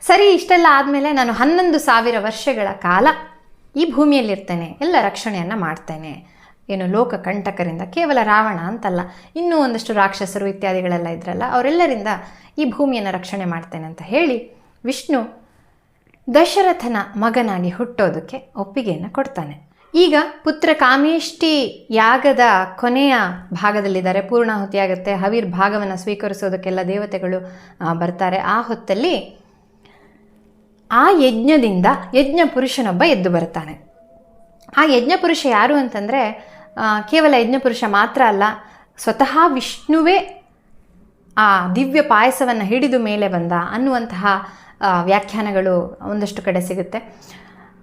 ಸರಿ, ಇಷ್ಟೆಲ್ಲ ಆದಮೇಲೆ ನಾನು 11,000 ವರ್ಷಗಳ ಕಾಲ ಈ ಭೂಮಿಯಲ್ಲಿರ್ತೇನೆ, ಎಲ್ಲ ರಕ್ಷಣೆಯನ್ನು ಮಾಡ್ತೇನೆ, ಲೋಕ ಕಂಟಕರಿಂದ, ಕೇವಲ ರಾವಣ ಅಂತಲ್ಲ, ಇನ್ನೂ ಒಂದಷ್ಟು ರಾಕ್ಷಸರು ಇತ್ಯಾದಿಗಳೆಲ್ಲ ಇದ್ರಲ್ಲ, ಅವರೆಲ್ಲರಿಂದ ಈ ಭೂಮಿಯನ್ನು ರಕ್ಷಣೆ ಮಾಡ್ತೇನೆ ಅಂತ ಹೇಳಿ ವಿಷ್ಣು ದಶರಥನ ಮಗನಾಗಿ ಹುಟ್ಟೋದಕ್ಕೆ ಒಪ್ಪಿಗೆಯನ್ನು ಕೊಡ್ತಾನೆ. ಈಗ ಪುತ್ರ ಕಾಮೇಷ್ಟಿ ಯಾಗದ ಕೊನೆಯ ಭಾಗದಲ್ಲಿದ್ದಾರೆ, ಪೂರ್ಣಾಹುತಿ ಆಗುತ್ತೆ, ಹವಿರ್ ಭಾಗವನ್ನು ಸ್ವೀಕರಿಸೋದಕ್ಕೆಲ್ಲ ದೇವತೆಗಳು ಬರ್ತಾರೆ. ಆ ಹೊತ್ತಲ್ಲಿ ಆ ಯಜ್ಞದಿಂದ ಯಜ್ಞ ಪುರುಷನೊಬ್ಬ ಎದ್ದು ಬರ್ತಾನೆ. ಆ ಯಜ್ಞ ಪುರುಷ ಯಾರು ಅಂತಂದರೆ, ಕೇವಲ ಯಜ್ಞ ಪುರುಷ ಮಾತ್ರ ಅಲ್ಲ, ಸ್ವತಃ ವಿಷ್ಣುವೇ ಆ ದಿವ್ಯ ಪಾಯಸವನ್ನು ಹಿಡಿದು ಮೇಲೆ ಬಂದ ಅನ್ನುವಂತಹ ವ್ಯಾಖ್ಯಾನಗಳು ಒಂದಷ್ಟು ಕಡೆ ಸಿಗುತ್ತೆ.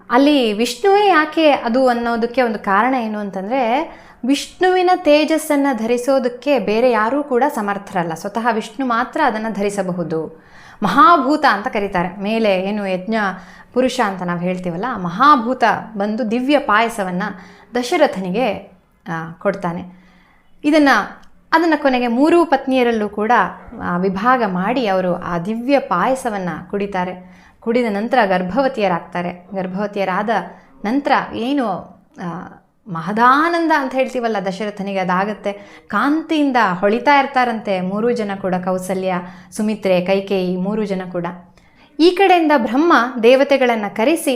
ಅಲ್ಲಿ ವಿಷ್ಣುವೇ ಯಾಕೆ ಅದು ಅನ್ನೋದಕ್ಕೆ ಒಂದು ಕಾರಣ ಏನು ಅಂತಂದರೆ, ವಿಷ್ಣುವಿನ ತೇಜಸ್ಸನ್ನು ಧರಿಸೋದಕ್ಕೆ ಬೇರೆ ಯಾರೂ ಕೂಡ ಸಮರ್ಥರಲ್ಲ, ಸ್ವತಃ ವಿಷ್ಣು ಮಾತ್ರ ಅದನ್ನು ಧರಿಸಬಹುದು. ಮಹಾಭೂತ ಅಂತ ಕರೀತಾರೆ, ಮೇಲೆ ಯಜ್ಞ ಪುರುಷ ಅಂತ ನಾವು ಹೇಳ್ತೀವಲ್ಲ, ಮಹಾಭೂತ ಬಂದು ದಿವ್ಯ ಪಾಯಸವನ್ನು ದಶರಥನಿಗೆ ಕೊಡ್ತಾನೆ. ಅದನ್ನು ಕೊನೆಗೆ 3 ಪತ್ನಿಯರಲ್ಲೂ ಕೂಡ ವಿಭಾಗ ಮಾಡಿ ಅವರು ಆ ದಿವ್ಯ ಪಾಯಸವನ್ನು ಕುಡಿತಾರೆ. ಕುಡಿದ ನಂತರ ಗರ್ಭವತಿಯರಾಗ್ತಾರೆ. ಗರ್ಭವತಿಯರಾದ ನಂತರ ಮಹದಾನಂದ ಅಂತ ಹೇಳ್ತೀವಲ್ಲ ದಶರಥನಿಗೆ, ಅದಾಗತ್ತೆ. ಕಾಂತಿಯಿಂದ ಹೊಳಿತಾ ಇರ್ತಾರಂತೆ 3 ಜನ ಕೂಡ, ಕೌಸಲ್ಯ, ಸುಮಿತ್ರೆ, ಕೈಕೇಯಿ 3 ಜನ ಕೂಡ. ಈ ಕಡೆಯಿಂದ ಬ್ರಹ್ಮ ದೇವತೆಗಳನ್ನು ಕರೆಸಿ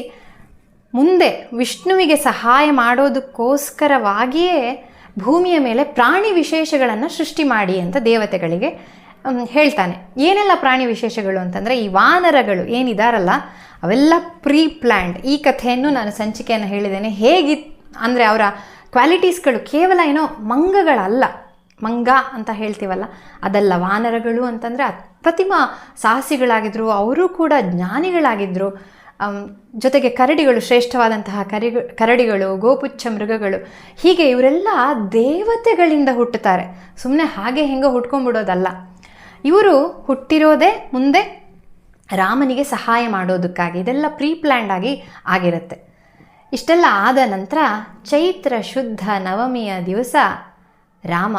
ಮುಂದೆ ವಿಷ್ಣುವಿಗೆ ಸಹಾಯ ಮಾಡೋದಕ್ಕೋಸ್ಕರವಾಗಿಯೇ ಭೂಮಿಯ ಮೇಲೆ ಪ್ರಾಣಿ ವಿಶೇಷಗಳನ್ನು ಸೃಷ್ಟಿ ಮಾಡಿ ಅಂತ ದೇವತೆಗಳಿಗೆ ಹೇಳ್ತಾನೆ. ಏನೆಲ್ಲ ಪ್ರಾಣಿ ವಿಶೇಷಗಳು ಅಂತಂದರೆ, ಈ ವಾನರಗಳು ಏನಿದಾರಲ್ಲ ಅವೆಲ್ಲ ಪ್ರೀ ಪ್ಲ್ಯಾಂಡ್. ಈ ಕಥೆಯನ್ನು ನಾನು ಸಂಚಿಕೆಯನ್ನು ಹೇಳಿದ್ದೇನೆ. ಅಂದರೆ ಅವರ ಕ್ವಾಲಿಟೀಸ್ಗಳು ಕೇವಲ ಏನೋ ಮಂಗಗಳಲ್ಲ, ಮಂಗ ಅಂತ ಹೇಳ್ತೀವಲ್ಲ ಅದಲ್ಲ. ವಾನರಗಳು ಅಂತಂದರೆ ಅಪ್ರತಿಮ ಸಾಹಸಿಗಳಾಗಿದ್ದರು, ಅವರು ಕೂಡ ಜ್ಞಾನಿಗಳಾಗಿದ್ದರು. ಜೊತೆಗೆ ಕರಡಿಗಳು, ಶ್ರೇಷ್ಠವಾದಂತಹ ಕರಡಿಗಳು, ಗೋಪುಚ್ಛ ಮೃಗಗಳು, ಹೀಗೆ ಇವರೆಲ್ಲ ದೇವತೆಗಳಿಂದ ಹುಟ್ಟುತ್ತಾರೆ. ಸುಮ್ಮನೆ ಹಾಗೆ ಹೆಂಗೋ ಹುಟ್ಕೊಂಡ್ಬಿಡೋದಲ್ಲ. ಇವರು ಹುಟ್ಟಿರೋದೇ ಮುಂದೆ ರಾಮನಿಗೆ ಸಹಾಯ ಮಾಡೋದಕ್ಕಾಗಿ. ಇದೆಲ್ಲ ಪ್ರೀ ಪ್ಲ್ಯಾಂಡ್ ಆಗಿ ಆಗಿರುತ್ತೆ. ಇಷ್ಟೆಲ್ಲ ಆದ ನಂತರ ಚೈತ್ರ ಶುದ್ಧ ನವಮಿಯ ದಿವಸ ರಾಮ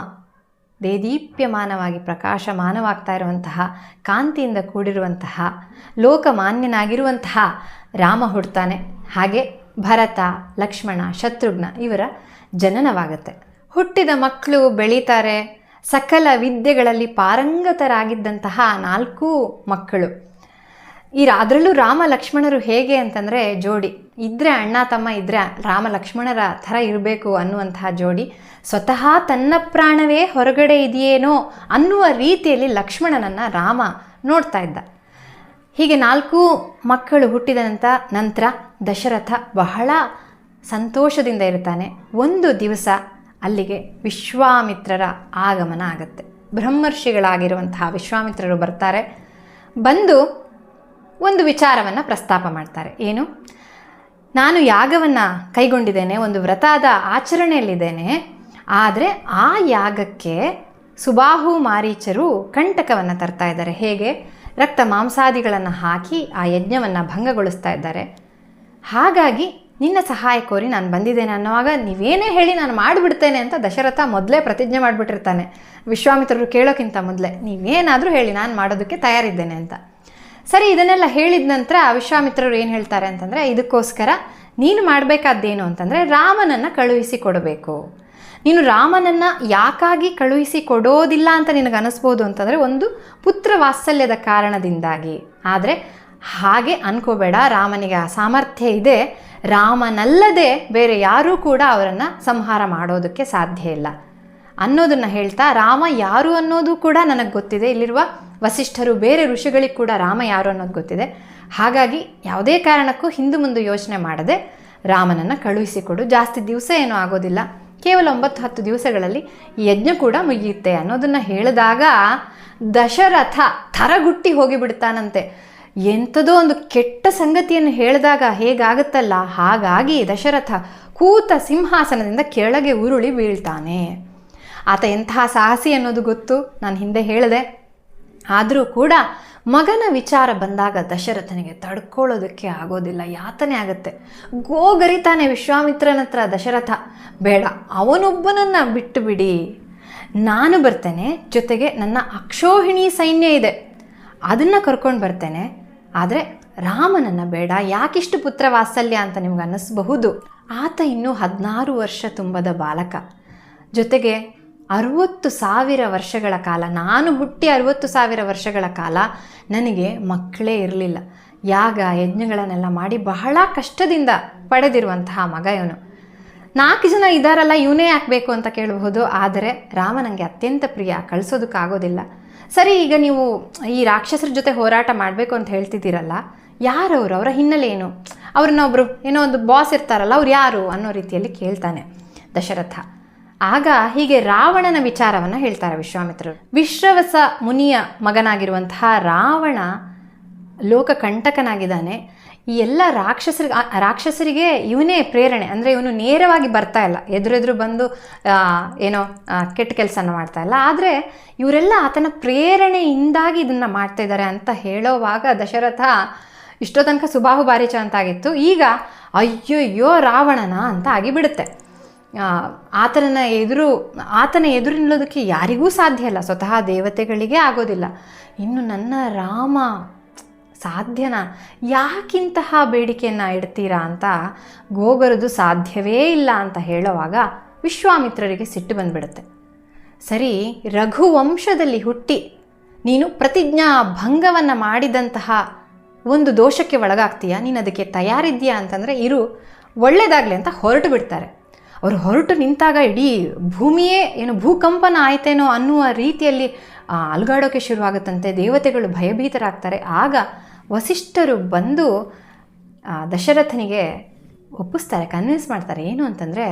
ದೇದೀಪ್ಯಮಾನವಾಗಿ ಪ್ರಕಾಶಮಾನವಾಗ್ತಾ ಇರುವಂತಹ, ಕಾಂತಿಯಿಂದ ಕೂಡಿರುವಂತಹ, ಲೋಕಮಾನ್ಯನಾಗಿರುವಂತಹ ರಾಮ ಹುಡ್ತಾನೆ. ಹಾಗೆ ಭರತ, ಲಕ್ಷ್ಮಣ, ಶತ್ರುಘ್ನ ಇವರ ಜನನವಾಗುತ್ತೆ. ಹುಟ್ಟಿದ ಮಕ್ಕಳು ಬೆಳೀತಾರೆ. ಸಕಲ ವಿದ್ಯೆಗಳಲ್ಲಿ ಪಾರಂಗತರಾಗಿದ್ದಂತಹ 4 ಮಕ್ಕಳು. ಅದರಲ್ಲೂ ರಾಮ ಲಕ್ಷ್ಮಣರು ಹೇಗೆ ಅಂತಂದರೆ ಜೋಡಿ ಇದ್ದರೆ, ಅಣ್ಣ ತಮ್ಮ ಇದ್ದರೆ ರಾಮ ಲಕ್ಷ್ಮಣರ ಥರ ಇರಬೇಕು ಅನ್ನುವಂತಹ ಜೋಡಿ. ಸ್ವತಃ ತನ್ನ ಪ್ರಾಣವೇ ಹೊರಗಡೆ ಇದೆಯೇನೋ ಅನ್ನುವ ರೀತಿಯಲ್ಲಿ ಲಕ್ಷ್ಮಣನನ್ನು ರಾಮ ನೋಡ್ತಾ ಇದ್ದ. ಹೀಗೆ 4 ಮಕ್ಕಳು ಹುಟ್ಟಿದ ನಂತರ ದಶರಥ ಬಹಳ ಸಂತೋಷದಿಂದ ಇರ್ತಾನೆ. ಒಂದು ದಿವಸ ಅಲ್ಲಿಗೆ ವಿಶ್ವಾಮಿತ್ರರ ಆಗಮನ ಆಗುತ್ತೆ. ಬ್ರಹ್ಮರ್ಷಿಗಳಾಗಿರುವಂತಹ ವಿಶ್ವಾಮಿತ್ರರು ಬರ್ತಾರೆ. ಬಂದು ಒಂದು ವಿಚಾರವನ್ನು ಪ್ರಸ್ತಾಪ ಮಾಡ್ತಾರೆ. ಏನು? ನಾನು ಯಾಗವನ್ನು ಕೈಗೊಂಡಿದ್ದೇನೆ, ಒಂದು ವ್ರತದ ಆಚರಣೆಯಲ್ಲಿದ್ದೇನೆ. ಆದರೆ ಆ ಯಾಗಕ್ಕೆ ಸುಬಾಹು ಮಾರೀಚರು ಕಂಟಕವನ್ನು ತರ್ತಾ ಇದ್ದಾರೆ. ಹೇಗೆ? ರಕ್ತ ಮಾಂಸಾದಿಗಳನ್ನು ಹಾಕಿ ಆ ಯಜ್ಞವನ್ನು ಭಂಗಗೊಳಿಸ್ತಾ ಇದ್ದಾರೆ. ಹಾಗಾಗಿ ನಿನ್ನ ಸಹಾಯ ಕೋರಿ ನಾನು ಬಂದಿದ್ದೇನೆ ಅನ್ನುವಾಗ ನೀವೇನೇ ಹೇಳಿ ನಾನು ಮಾಡಿಬಿಡ್ತೇನೆ ಅಂತ ದಶರಥ ಮೊದಲೇ ಪ್ರತಿಜ್ಞೆ ಮಾಡಿಬಿಟ್ಟಿರ್ತಾನೆ. ವಿಶ್ವಾಮಿತ್ರರು ಕೇಳೋಕ್ಕಿಂತ ಮೊದಲೇ ನೀವೇನಾದರೂ ಹೇಳಿ ನಾನು ಮಾಡೋದಕ್ಕೆ ತಯಾರಿದ್ದೇನೆ ಅಂತ. ಸರಿ, ಇದನ್ನೆಲ್ಲ ಹೇಳಿದ ನಂತರ ವಿಶ್ವಾಮಿತ್ರರು ಏನು ಹೇಳ್ತಾರೆ ಅಂತಂದರೆ, ಇದಕ್ಕೋಸ್ಕರ ನೀನು ಮಾಡಬೇಕಾದ್ದೇನು ಅಂತಂದರೆ ರಾಮನನ್ನು ಕಳುಹಿಸಿ ಕೊಡಬೇಕು. ನೀನು ರಾಮನನ್ನು ಯಾಕಾಗಿ ಕಳುಹಿಸಿ ಕೊಡೋದಿಲ್ಲ ಅಂತ ನಿನಗನ್ನಿಸ್ಬೋದು ಅಂತಂದರೆ, ಒಂದು ಪುತ್ರ ವಾತ್ಸಲ್ಯದ ಕಾರಣದಿಂದಾಗಿ. ಆದರೆ ಹಾಗೆ ಅನ್ಕೋಬೇಡ, ರಾಮನಿಗೆ ಆ ಸಾಮರ್ಥ್ಯ ಇದೆ. ರಾಮನಲ್ಲದೆ ಬೇರೆ ಯಾರೂ ಕೂಡ ಅವರನ್ನು ಸಂಹಾರ ಮಾಡೋದಕ್ಕೆ ಸಾಧ್ಯ ಇಲ್ಲ ಅನ್ನೋದನ್ನು ಹೇಳ್ತಾ, ರಾಮ ಯಾರು ಅನ್ನೋದು ಕೂಡ ನನಗೆ ಗೊತ್ತಿದೆ. ಇಲ್ಲಿರುವ ವಸಿಷ್ಠರು, ಬೇರೆ ಋಷಿಗಳಿಗೆ ಕೂಡ ರಾಮ ಯಾರು ಅನ್ನೋದು ಗೊತ್ತಿದೆ. ಹಾಗಾಗಿ ಯಾವುದೇ ಕಾರಣಕ್ಕೂ ಹಿಂದು ಮುಂದೆ ಯೋಚನೆ ಮಾಡದೆ ರಾಮನನ್ನು ಕಳುಹಿಸಿಕೊಡು. ಜಾಸ್ತಿ ದಿವಸ ಏನೂ ಆಗೋದಿಲ್ಲ, ಕೇವಲ 9-10 ದಿವಸಗಳಲ್ಲಿ ಈ ಯಜ್ಞ ಕೂಡ ಮುಗಿಯುತ್ತೆ ಅನ್ನೋದನ್ನು ಹೇಳಿದಾಗ ದಶರಥ ಥರಗುಟ್ಟಿ ಹೋಗಿಬಿಡ್ತಾನಂತೆ. ಎಂಥದೋ ಒಂದು ಕೆಟ್ಟ ಸಂಗತಿಯನ್ನು ಹೇಳಿದಾಗ ಹೇಗಾಗುತ್ತಲ್ಲ ಹಾಗಾಗಿ ದಶರಥ ಕೂತ ಸಿಂಹಾಸನದಿಂದ ಕೆಳಗೆ ಉರುಳಿ ಬೀಳ್ತಾನೆ. ಆತ ಎಂತಹ ಸಾಹಸಿ ಅನ್ನೋದು ಗೊತ್ತು, ನಾನು ಹಿಂದೆ ಹೇಳಿದೆ. ಆದರೂ ಕೂಡ ಮಗನ ವಿಚಾರ ಬಂದಾಗ ದಶರಥನಿಗೆ ತಡ್ಕೊಳ್ಳೋದಕ್ಕೆ ಆಗೋದಿಲ್ಲ, ಯಾತನೆ ಆಗುತ್ತೆ. ಗೋಗರಿತಾನೆ ವಿಶ್ವಾಮಿತ್ರನ ಹತ್ರ ದಶರಥ, ಬೇಡ ಅವನೊಬ್ಬನನ್ನು ಬಿಟ್ಟು ಬಿಡಿ, ನಾನು ಬರ್ತೇನೆ, ಜೊತೆಗೆ ನನ್ನ ಅಕ್ಷೋಹಿಣಿ ಸೈನ್ಯ ಇದೆ ಅದನ್ನು ಕರ್ಕೊಂಡು ಬರ್ತೇನೆ. ಆದರೆ ರಾಮನನ್ನು ಬೇಡ. ಯಾಕಿಷ್ಟು ಪುತ್ರ ವಾತ್ಸಲ್ಯ ಅಂತ ನಿಮ್ಗೆ ಅನ್ನಿಸ್ಬಹುದು. ಆತ ಇನ್ನೂ 16 ವರ್ಷ ತುಂಬದ ಬಾಲಕ. ಜೊತೆಗೆ 60,000 ವರ್ಷಗಳ ಕಾಲ, ನಾನು ಹುಟ್ಟಿ 60,000 ವರ್ಷಗಳ ಕಾಲ ನನಗೆ ಮಕ್ಕಳೇ ಇರಲಿಲ್ಲ. ಯಾಗ ಯಜ್ಞಗಳನ್ನೆಲ್ಲ ಮಾಡಿ ಬಹಳ ಕಷ್ಟದಿಂದ ಪಡೆದಿರುವಂತಹ ಮಗ ಇವನು. 4 ಜನ ಇದ್ದಾರಲ್ಲ, ಇವನೇ ಯಾಕಬೇಕು ಅಂತ ಕೇಳಬಹುದು. ಆದರೆ ರಾಮ ನನಗೆ ಅತ್ಯಂತ ಪ್ರಿಯ, ಕಳಿಸೋದಕ್ಕಾಗೋದಿಲ್ಲ. ಸರಿ, ಈಗ ನೀವು ಈ ರಾಕ್ಷಸರ ಜೊತೆ ಹೋರಾಟ ಮಾಡಬೇಕು ಅಂತ ಹೇಳ್ತಿದ್ದೀರಲ್ಲ, ಯಾರವರು, ಅವರ ಹಿನ್ನೆಲೆ ಏನು, ಅವ್ರನ್ನೊಬ್ಬರು ಏನೋ ಒಂದು ಬಾಸ್ ಇರ್ತಾರಲ್ಲ, ಅವ್ರು ಯಾರು ಅನ್ನೋ ರೀತಿಯಲ್ಲಿ ಕೇಳ್ತಾನೆ ದಶರಥ. ಆಗ ಹೀಗೆ ರಾವಣನ ವಿಚಾರವನ್ನು ಹೇಳ್ತಾರೆ ವಿಶ್ವಾಮಿತ್ರರು. ವಿಶ್ರವಸ ಮುನಿಯ ಮಗನಾಗಿರುವಂತಹ ರಾವಣ ಲೋಕಕಂಟಕನಾಗಿದ್ದಾನೆ. ಈ ಎಲ್ಲ ರಾಕ್ಷಸರಿಗೆ ಇವನೇ ಪ್ರೇರಣೆ. ಅಂದರೆ ಇವನು ನೇರವಾಗಿ ಬರ್ತಾ ಇಲ್ಲ, ಎದುರೆದುರು ಬಂದು ಏನೋ ಕೆಟ್ಟ ಕೆಲಸನ ಮಾಡ್ತಾ ಇಲ್ಲ. ಆದರೆ ಇವರೆಲ್ಲ ಆತನ ಪ್ರೇರಣೆಯಿಂದಾಗಿ ಇದನ್ನು ಮಾಡ್ತಾ ಇದ್ದಾರೆ ಅಂತ ಹೇಳೋವಾಗ ದಶರಥ ಇಷ್ಟೋ ತನಕ ಸುಬಾಹು ಬಾರಿಚ ಅಂತಾಗಿತ್ತು, ಈಗ ಅಯ್ಯಯ್ಯೋ ರಾವಣನ ಅಂತ ಆಗಿಬಿಡುತ್ತೆ. ಆತನ ಎದುರು ನಿಲ್ಲೋದಕ್ಕೆ ಯಾರಿಗೂ ಸಾಧ್ಯ ಇಲ್ಲ, ಸ್ವತಃ ದೇವತೆಗಳಿಗೆ ಆಗೋದಿಲ್ಲ. ಇನ್ನು ನನ್ನ ರಾಮ ಸಾಧ್ಯನಾ, ಯಾಕಿಂತಹ ಬೇಡಿಕೆಯನ್ನು ಇಡ್ತೀರಾ ಅಂತ ಗೋಗರದು ಸಾಧ್ಯವೇ ಇಲ್ಲ ಅಂತ ಹೇಳುವಾಗ ವಿಶ್ವಾಮಿತ್ರರಿಗೆ ಸಿಟ್ಟು ಬಂದ್ಬಿಡುತ್ತೆ. ಸರಿ, ರಘುವಂಶದಲ್ಲಿ ಹುಟ್ಟಿ ನೀನು ಪ್ರತಿಜ್ಞಾ ಭಂಗವನ್ನು ಮಾಡಿದಂತಹ ಒಂದು ದೋಷಕ್ಕೆ ಒಳಗಾಗ್ತೀಯಾ, ನೀನು ಅದಕ್ಕೆ ತಯಾರಿದ್ದೀಯಾ ಅಂತಂದರೆ ಇರು, ಒಳ್ಳೆಯದಾಗಲಿ ಅಂತ ಹೊರಟು ಬಿಡ್ತಾರೆ. ಅವರು ಹೊರಟು ನಿಂತಾಗ ಇಡೀ ಭೂಮಿಯೇ ಏನು ಭೂಕಂಪನ ಆಯ್ತೇನೋ ಅನ್ನುವ ರೀತಿಯಲ್ಲಿ ಅಲುಗಾಡೋಕ್ಕೆ ಶುರುವಾಗುತ್ತಂತೆ. ದೇವತೆಗಳು ಭಯಭೀತರಾಗ್ತಾರೆ. ಆಗ ವಸಿಷ್ಠರು ಬಂದು ದಶರಥನಿಗೆ ಒಪ್ಪಿಸ್ತಾರೆ, ಕನ್ವಿನ್ಸ್ ಮಾಡ್ತಾರೆ. ಏನು ಅಂತಂದರೆ,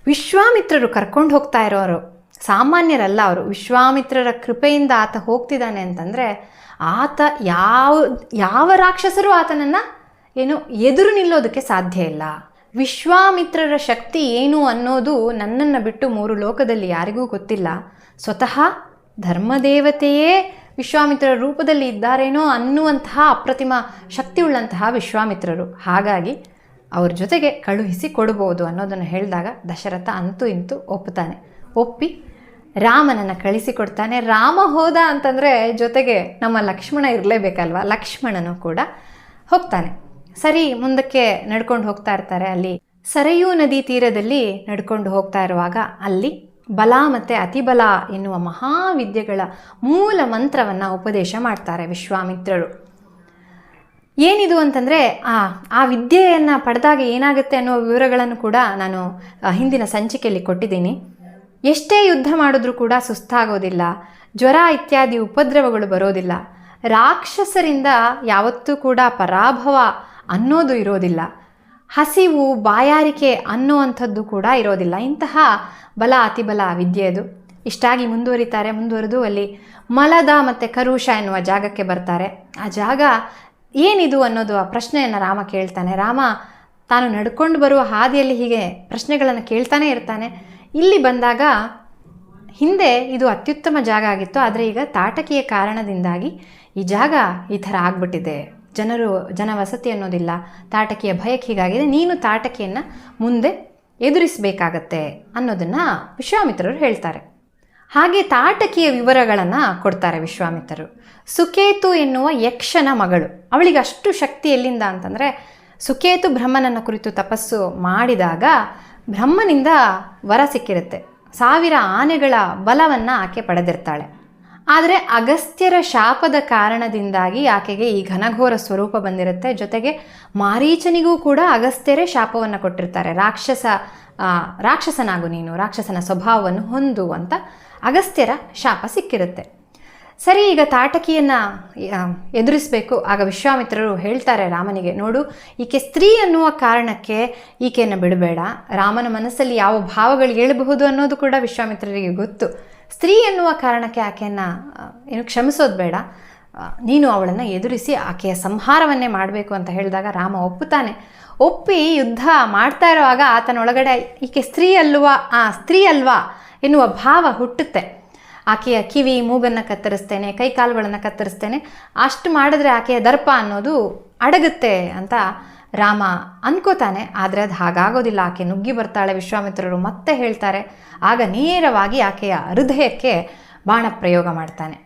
ವಿಶ್ವಾಮಿತ್ರರು ಕರ್ಕೊಂಡು ಹೋಗ್ತಾ ಇರೋರು ಸಾಮಾನ್ಯರಲ್ಲ, ಅವರು ವಿಶ್ವಾಮಿತ್ರರ ಕೃಪೆಯಿಂದ ಆತ ಹೋಗ್ತಿದ್ದಾನೆ ಅಂತಂದರೆ ಆತ ಯಾವ ರಾಕ್ಷಸರು ಆತನನ್ನು ಏನು ಎದುರು ನಿಲ್ಲೋದಕ್ಕೆ ಸಾಧ್ಯ ಇಲ್ಲ. ವಿಶ್ವಾಮಿತ್ರರ ಶಕ್ತಿ ಏನು ಅನ್ನೋದು ನನ್ನನ್ನು ಬಿಟ್ಟು 3 ಲೋಕದಲ್ಲಿ ಯಾರಿಗೂ ಗೊತ್ತಿಲ್ಲ. ಸ್ವತಃ ಧರ್ಮದೇವತೆಯೇ ವಿಶ್ವಾಮಿತ್ರರ ರೂಪದಲ್ಲಿ ಇದ್ದಾರೇನೋ ಅನ್ನುವಂತಹ ಅಪ್ರತಿಮ ಶಕ್ತಿಯುಳ್ಳಂತಹ ವಿಶ್ವಾಮಿತ್ರರು. ಹಾಗಾಗಿ ಅವ್ರ ಜೊತೆಗೆ ಕಳುಹಿಸಿ ಕೊಡ್ಬೋದು ಅನ್ನೋದನ್ನು ಹೇಳಿದಾಗ ದಶರಥ ಅಂತೂ ಇಂತೂ ಒಪ್ಪುತ್ತಾನೆ. ಒಪ್ಪಿ ರಾಮನನ್ನು ಕಳಿಸಿಕೊಡ್ತಾನೆ. ರಾಮ ಹೋದ ಅಂತಂದರೆ ಜೊತೆಗೆ ನಮ್ಮ ಲಕ್ಷ್ಮಣ ಇರಲೇಬೇಕಲ್ವ, ಲಕ್ಷ್ಮಣನು ಕೂಡ ಹೋಗ್ತಾನೆ. ಸರಿ, ಮುಂದಕ್ಕೆ ನಡ್ಕೊಂಡು ಹೋಗ್ತಾ ಇರ್ತಾರೆ. ಅಲ್ಲಿ ಸರಯೂ ನದಿ ತೀರದಲ್ಲಿ ನಡ್ಕೊಂಡು ಹೋಗ್ತಾ ಇರುವಾಗ ಅಲ್ಲಿ ಬಲ ಮತ್ತು ಅತಿಬಲ ಎನ್ನುವ ಮಹಾವಿದ್ಯೆಗಳ ಮೂಲ ಮಂತ್ರವನ್ನು ಉಪದೇಶ ಮಾಡ್ತಾರೆ ವಿಶ್ವಾಮಿತ್ರರು. ಏನಿದು ಅಂತಂದರೆ ಆ ವಿದ್ಯೆಯನ್ನು ಪಡೆದಾಗ ಏನಾಗುತ್ತೆ ಅನ್ನೋ ವಿವರಗಳನ್ನು ಕೂಡ ನಾನು ಹಿಂದಿನ ಸಂಚಿಕೆಯಲ್ಲಿ ಕೊಟ್ಟಿದ್ದೀನಿ. ಎಷ್ಟೇ ಯುದ್ಧ ಮಾಡಿದ್ರೂ ಕೂಡ ಸುಸ್ತಾಗೋದಿಲ್ಲ, ಜ್ವರ ಇತ್ಯಾದಿ ಉಪದ್ರವಗಳು ಬರೋದಿಲ್ಲ, ರಾಕ್ಷಸರಿಂದ ಯಾವತ್ತೂ ಕೂಡ ಪರಾಭವ ಅನ್ನೋದು ಇರೋದಿಲ್ಲ, ಹಸಿವು ಬಾಯಾರಿಕೆ ಅನ್ನುವಂಥದ್ದು ಕೂಡ ಇರೋದಿಲ್ಲ. ಇಂತಹ ಬಲ ಅತಿಬಲ ವಿದ್ಯೆಯದು. ಇಷ್ಟಾಗಿ ಮುಂದುವರಿದು ಅಲ್ಲಿ ಮಲದ ಮತ್ತು ಕರುಷ ಎನ್ನುವ ಜಾಗಕ್ಕೆ ಬರ್ತಾರೆ. ಆ ಜಾಗ ಏನಿದು ಅನ್ನೋದು ಆ ಪ್ರಶ್ನೆಯನ್ನು ರಾಮ ಕೇಳ್ತಾನೆ. ರಾಮ ತಾನು ನಡ್ಕೊಂಡು ಬರುವ ಹಾದಿಯಲ್ಲಿ ಹೀಗೆ ಪ್ರಶ್ನೆಗಳನ್ನು ಕೇಳ್ತಾನೆ ಇರ್ತಾನೆ. ಇಲ್ಲಿ ಬಂದಾಗ ಹಿಂದೆ ಇದು ಅತ್ಯುತ್ತಮ ಜಾಗ ಆಗಿತ್ತು, ಆದರೆ ಈಗ ತಾಟಕಿಯ ಕಾರಣದಿಂದಾಗಿ ಈ ಜಾಗ ಈ ಥರ ಆಗ್ಬಿಟ್ಟಿದೆ, ಜನವಸತಿ ಅನ್ನೋದಿಲ್ಲ, ತಾಟಕಿಯ ಭಯಕ್ಕೆ ಹೀಗಾಗಿದೆ, ನೀನು ತಾಟಕಿಯನ್ನು ಮುಂದೆ ಎದುರಿಸಬೇಕಾಗತ್ತೆ ಅನ್ನೋದನ್ನು ವಿಶ್ವಾಮಿತ್ರರು ಹೇಳ್ತಾರೆ. ಹಾಗೆ ತಾಟಕಿಯ ವಿವರಗಳನ್ನು ಕೊಡ್ತಾರೆ ವಿಶ್ವಾಮಿತ್ರರು. ಸುಕೇತು ಎನ್ನುವ ಯಕ್ಷನ ಮಗಳು, ಅವಳಿಗೆ ಅಷ್ಟು ಶಕ್ತಿ ಎಲ್ಲಿಂದ ಅಂತಂದರೆ, ಸುಕೇತು ಬ್ರಹ್ಮನನ್ನು ಕುರಿತು ತಪಸ್ಸು ಮಾಡಿದಾಗ ಬ್ರಹ್ಮನಿಂದ ವರ ಸಿಕ್ಕಿರುತ್ತೆ. 1000 ಆನೆಗಳ ಬಲವನ್ನು ಆಕೆ ಪಡೆದಿರ್ತಾಳೆ. ಆದರೆ ಅಗಸ್ತ್ಯರ ಶಾಪದ ಕಾರಣದಿಂದಾಗಿ ಆಕೆಗೆ ಈ ಘನಘೋರ ಸ್ವರೂಪ ಬಂದಿರುತ್ತೆ. ಜೊತೆಗೆ ಮಾರೀಚನಿಗೂ ಕೂಡ ಅಗಸ್ತ್ಯರೇ ಶಾಪವನ್ನು ಕೊಟ್ಟಿರ್ತಾರೆ. ರಾಕ್ಷಸನಾಗು ನೀನು, ರಾಕ್ಷಸನ ಸ್ವಭಾವವನ್ನು ಹೊಂದು ಅಂತ ಅಗಸ್ತ್ಯರ ಶಾಪ ಸಿಕ್ಕಿರುತ್ತೆ. ಸರಿ, ಈಗ ತಾಟಕಿಯನ್ನು ಎದುರಿಸಬೇಕು. ಆಗ ವಿಶ್ವಾಮಿತ್ರರು ಹೇಳ್ತಾರೆ ರಾಮನಿಗೆ, ನೋಡು, ಈಕೆ ಸ್ತ್ರೀ ಅನ್ನುವ ಕಾರಣಕ್ಕೆ ಈಕೆಯನ್ನು ಬಿಡಬೇಡ. ರಾಮನ ಮನಸ್ಸಲ್ಲಿ ಯಾವ ಭಾವಗಳು ಹೇಳಬಹುದು ಅನ್ನೋದು ಕೂಡ ವಿಶ್ವಾಮಿತ್ರರಿಗೆ ಗೊತ್ತು. ಸ್ತ್ರೀ ಎನ್ನುವ ಕಾರಣಕ್ಕೆ ಆಕೆಯನ್ನು ಕ್ಷಮಿಸೋದು ಬೇಡ, ನೀನು ಅವಳನ್ನು ಎದುರಿಸಿ ಆಕೆಯ ಸಂಹಾರವನ್ನೇ ಮಾಡಬೇಕು ಅಂತ ಹೇಳಿದಾಗ ರಾಮ ಒಪ್ಪುತ್ತಾನೆ. ಒಪ್ಪಿ ಯುದ್ಧ ಮಾಡ್ತಾ ಇರುವಾಗ ಆತನೊಳಗಡೆ ಈಕೆ ಸ್ತ್ರೀ ಅಲ್ವಾ ಎನ್ನುವ ಭಾವ ಹುಟ್ಟುತ್ತೆ. ಆಕೆಯ ಕಿವಿ ಮೂಗನ್ನು ಕತ್ತರಿಸ್ತೇನೆ, ಕೈಕಾಲುಗಳನ್ನು ಕತ್ತರಿಸ್ತೇನೆ, ಅಷ್ಟು ಮಾಡಿದ್ರೆ ಆಕೆಯ ದರ್ಪ ಅನ್ನೋದು ಅಡಗುತ್ತೆ ಅಂತ ರಾಮ ಅನ್ಕೋತಾನೆ. ಆದರೆ ಅದು ಹಾಗಾಗೋದಿಲ್ಲ. ಆಕೆ ನುಗ್ಗಿ ಬರ್ತಾಳೆ. ವಿಶ್ವಾಮಿತ್ರರು ಮತ್ತೆ ಹೇಳ್ತಾರೆ. ಆಗ ನೇರವಾಗಿ ಆಕೆಯ ಹೃದಯಕ್ಕೆ ಬಾಣ ಪ್ರಯೋಗ ಮಾಡ್ತಾನೆ.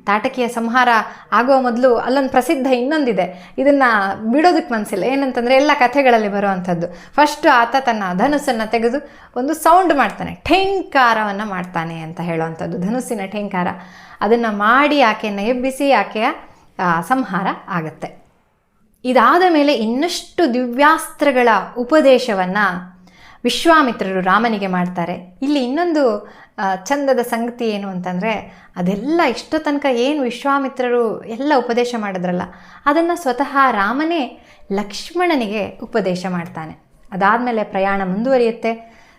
ತಾಟಕಿಯ ಸಂಹಾರ ಆಗುವ ಮೊದಲು ಅಲ್ಲೊಂದು ಪ್ರಸಿದ್ಧ ಇನ್ನೊಂದಿದೆ, ಇದನ್ನು ಬಿಡೋದಕ್ಕೆ ಮನಸ್ಸಿಲ್ಲ. ಏನಂತಂದರೆ ಎಲ್ಲ ಕಥೆಗಳಲ್ಲಿ ಬರುವಂಥದ್ದು. ಫಸ್ಟು ಆತ ತನ್ನ ಧನುಸ್ಸನ್ನು ತೆಗೆದು ಒಂದು ಸೌಂಡ್ ಮಾಡ್ತಾನೆ, ಠೇಂಕಾರವನ್ನು ಮಾಡ್ತಾನೆ ಅಂತ ಹೇಳುವಂಥದ್ದು, ಧನುಸ್ಸಿನ ಠೇಂಕಾರ. ಅದನ್ನು ಮಾಡಿ ಆಕೆಯನ್ನು ಎಬ್ಬಿಸಿ ಆಕೆಯ ಸಂಹಾರ ಆಗುತ್ತೆ. ಇದಾದ ಮೇಲೆ ಇನ್ನಷ್ಟು ದಿವ್ಯಾಸ್ತ್ರಗಳ ಉಪದೇಶವನ್ನು ವಿಶ್ವಾಮಿತ್ರರು ರಾಮನಿಗೆ ಮಾಡ್ತಾರೆ. ಇಲ್ಲಿ ಇನ್ನೊಂದು ಚಂದದ ಸಂಗತಿ ಏನು ಅಂತಂದರೆ, ಅದೆಲ್ಲ ಇಷ್ಟು ತನಕ ಏನು ವಿಶ್ವಾಮಿತ್ರರು ಎಲ್ಲ ಉಪದೇಶ ಮಾಡಿದ್ರಲ್ಲ, ಅದನ್ನು ಸ್ವತಃ ರಾಮನೇ ಲಕ್ಷ್ಮಣನಿಗೆ ಉಪದೇಶ ಮಾಡ್ತಾನೆ. ಅದಾದಮೇಲೆ ಪ್ರಯಾಣ ಮುಂದುವರಿಯುತ್ತೆ.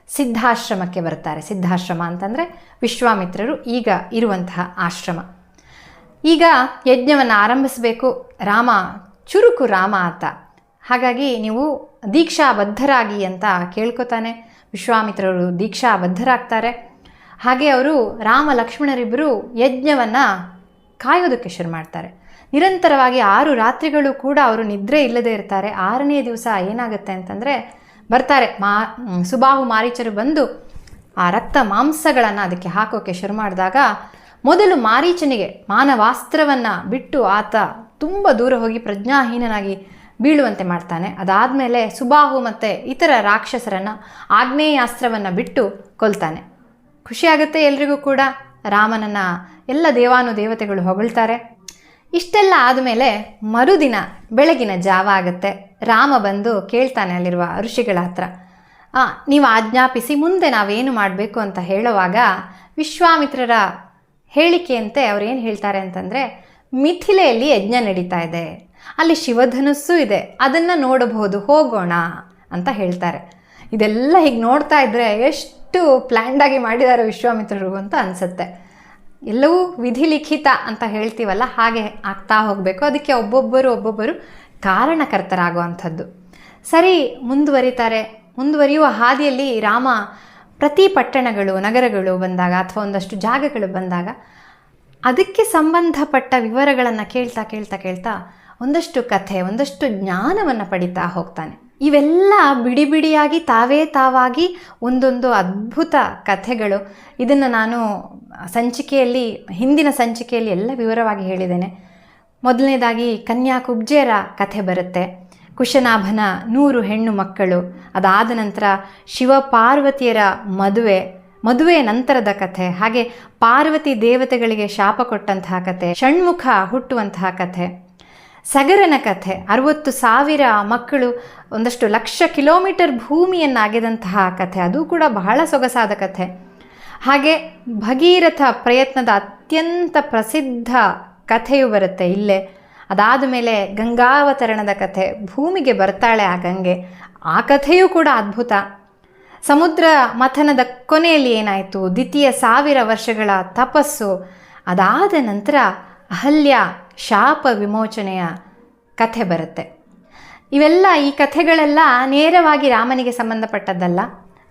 ಸಿದ್ಧಾಶ್ರಮಕ್ಕೆ ಬರ್ತಾರೆ. ಸಿದ್ಧಾಶ್ರಮ ಅಂತಂದರೆ ವಿಶ್ವಾಮಿತ್ರರು ಈಗ ಇರುವಂತಹ ಆಶ್ರಮ. ಈಗ ಯಜ್ಞವನ್ನು ಆರಂಭಿಸಬೇಕು. ಚುರುಕು ರಾಮ ಆತ. ಹಾಗಾಗಿ ನೀವು ದೀಕ್ಷಾಬದ್ಧರಾಗಿ ಅಂತ ಕೇಳ್ಕೊತಾನೆ. ವಿಶ್ವಾಮಿತ್ರರು ದೀಕ್ಷಾಬದ್ಧರಾಗ್ತಾರೆ. ಹಾಗೆ ಅವರು ರಾಮ ಲಕ್ಷ್ಮಣರಿಬ್ಬರು ಯಜ್ಞವನ್ನು ಕಾಯೋದಕ್ಕೆ ಶುರು ಮಾಡ್ತಾರೆ. ನಿರಂತರವಾಗಿ 6 ರಾತ್ರಿಗಳು ಕೂಡ ಅವರು ನಿದ್ರೆ ಇಲ್ಲದೆ ಇರ್ತಾರೆ. 6ನೇ ದಿವಸ ಏನಾಗುತ್ತೆ ಅಂತಂದರೆ ಬರ್ತಾರೆ ಸುಬಾಹು ಮಾರೀಚರು ಬಂದು ಆ ರಕ್ತ ಮಾಂಸಗಳನ್ನು ಅದಕ್ಕೆ ಹಾಕೋಕ್ಕೆ ಶುರು ಮಾಡಿದಾಗ ಮೊದಲು ಮಾರೀಚನಿಗೆ ಮಾನವಾಸ್ತ್ರವನ್ನು ಬಿಟ್ಟು ಆತ ತುಂಬ ದೂರ ಹೋಗಿ ಪ್ರಜ್ಞಾಹೀನನಾಗಿ ಬೀಳುವಂತೆ ಮಾಡ್ತಾನೆ. ಅದಾದಮೇಲೆ ಸುಬಾಹು ಮತ್ತು ಇತರ ರಾಕ್ಷಸರನ್ನು ಆಗ್ನೇಯಾಸ್ತ್ರವನ್ನು ಬಿಟ್ಟು ಕೊಲ್ತಾನೆ. ಖುಷಿಯಾಗುತ್ತೆ ಎಲ್ರಿಗೂ ಕೂಡ. ರಾಮನನ್ನು ಎಲ್ಲ ದೇವಾನುದೇವತೆಗಳು ಹೊಗಳ್ತಾರೆ. ಇಷ್ಟೆಲ್ಲ ಆದಮೇಲೆ ಮರುದಿನ ಬೆಳಗಿನ ಜಾವ ಆಗುತ್ತೆ. ರಾಮ ಬಂದು ಕೇಳ್ತಾನೆ ಅಲ್ಲಿರುವ ಋಷಿಗಳ ಹತ್ರ, ನೀವು ಆಜ್ಞಾಪಿಸಿ ಮುಂದೆ ನಾವೇನು ಮಾಡಬೇಕು ಅಂತ ಹೇಳುವಾಗ ವಿಶ್ವಾಮಿತ್ರರ ಹೇಳಿಕೆಯಂತೆ ಅವ್ರು ಏನು ಹೇಳ್ತಾರೆ ಅಂತಂದರೆ, ಮಿಥಿಲೆಯಲ್ಲಿ ಯಜ್ಞ ನಡೀತಾ ಇದೆ, ಅಲ್ಲಿ ಶಿವಧನುಸ್ಸು ಇದೆ, ಅದನ್ನು ನೋಡಬಹುದು, ಹೋಗೋಣ ಅಂತ ಹೇಳ್ತಾರೆ. ಇದೆಲ್ಲ ಹೀಗೆ ನೋಡ್ತಾ ಇದ್ದರೆ ಎಷ್ಟು ಪ್ಲ್ಯಾಂಡಾಗಿ ಮಾಡಿದ್ದಾರೆ ವಿಶ್ವಾಮಿತ್ರರು ಅಂತ ಅನಿಸುತ್ತೆ. ಎಲ್ಲವೂ ವಿಧಿಲಿಖಿತ ಅಂತ ಹೇಳ್ತೀವಲ್ಲ, ಹಾಗೆ ಆಗ್ತಾ ಹೋಗಬೇಕು. ಅದಕ್ಕೆ ಒಬ್ಬೊಬ್ಬರು ಕಾರಣಕರ್ತರಾಗುವಂಥದ್ದು. ಸರಿ, ಮುಂದುವರಿಯುವ ಹಾದಿಯಲ್ಲಿ ರಾಮ ಪ್ರತಿ ಪಟ್ಟಣಗಳು, ನಗರಗಳು ಬಂದಾಗ ಅಥವಾ ಒಂದಷ್ಟು ಜಾಗಗಳು ಬಂದಾಗ ಅದಕ್ಕೆ ಸಂಬಂಧಪಟ್ಟ ವಿವರಗಳನ್ನು ಕೇಳ್ತಾ ಒಂದಷ್ಟು ಕಥೆ, ಒಂದಷ್ಟು ಜ್ಞಾನವನ್ನು ಪಡಿತಾ ಹೋಗ್ತಾನೆ. ಇವೆಲ್ಲ ಬಿಡಿಯಾಗಿ ತಾವಾಗಿ ಒಂದೊಂದು ಅದ್ಭುತ ಕಥೆಗಳು. ಇದನ್ನು ನಾನು ಹಿಂದಿನ ಸಂಚಿಕೆಯಲ್ಲಿ ಎಲ್ಲ ವಿವರವಾಗಿ ಹೇಳಿದ್ದೇನೆ. ಮೊದಲನೇದಾಗಿ ಕನ್ಯಾ ಕುಬ್ಜೆಯರ ಕಥೆ ಬರುತ್ತೆ. ಕುಶನಾಭನ 100 ಹೆಣ್ಣು ಮಕ್ಕಳು, ಅದಾದ ನಂತರ ಶಿವಪಾರ್ವತಿಯರ ಮದುವೆ ನಂತರದ ಕಥೆ, ಹಾಗೆ ಪಾರ್ವತಿ ದೇವತೆಗಳಿಗೆ ಶಾಪ ಕೊಟ್ಟಂತಹ ಕಥೆ, ಷಣ್ಮುಖ ಹುಟ್ಟುವಂತಹ ಕಥೆ, ಸಗರನ ಕಥೆ, 60,000 ಮಕ್ಕಳು ಒಂದಷ್ಟು ಲಕ್ಷ ಕಿಲೋಮೀಟರ್ ಭೂಮಿಯನ್ನು ಅಗೆದಂತಹ ಕಥೆ, ಅದು ಕೂಡ ಬಹಳ ಸೊಗಸಾದ ಕಥೆ. ಹಾಗೆ ಭಗೀರಥ ಪ್ರಯತ್ನದ ಅತ್ಯಂತ ಪ್ರಸಿದ್ಧ ಕಥೆಯು ಬರುತ್ತೆ ಇಲ್ಲೇ. ಅದಾದ ಮೇಲೆ ಗಂಗಾವತರಣದ ಕಥೆ, ಭೂಮಿಗೆ ಬರ್ತಾಳೆ ಆ ಗಂಗೆ, ಆ ಕಥೆಯೂ ಕೂಡ ಅದ್ಭುತ. ಸಮುದ್ರ ಮಥನದ ಕೊನೆಯಲ್ಲಿ ಏನಾಯಿತು, ದ್ವಿತೀಯ 1000 ವರ್ಷಗಳ ತಪಸ್ಸು, ಅದಾದ ನಂತರ ಅಹಲ್ಯ ಶಾಪ ವಿಮೋಚನೆಯ ಕಥೆ ಬರುತ್ತೆ. ಈ ಕಥೆಗಳೆಲ್ಲ ನೇರವಾಗಿ ರಾಮನಿಗೆ ಸಂಬಂಧಪಟ್ಟದ್ದಲ್ಲ,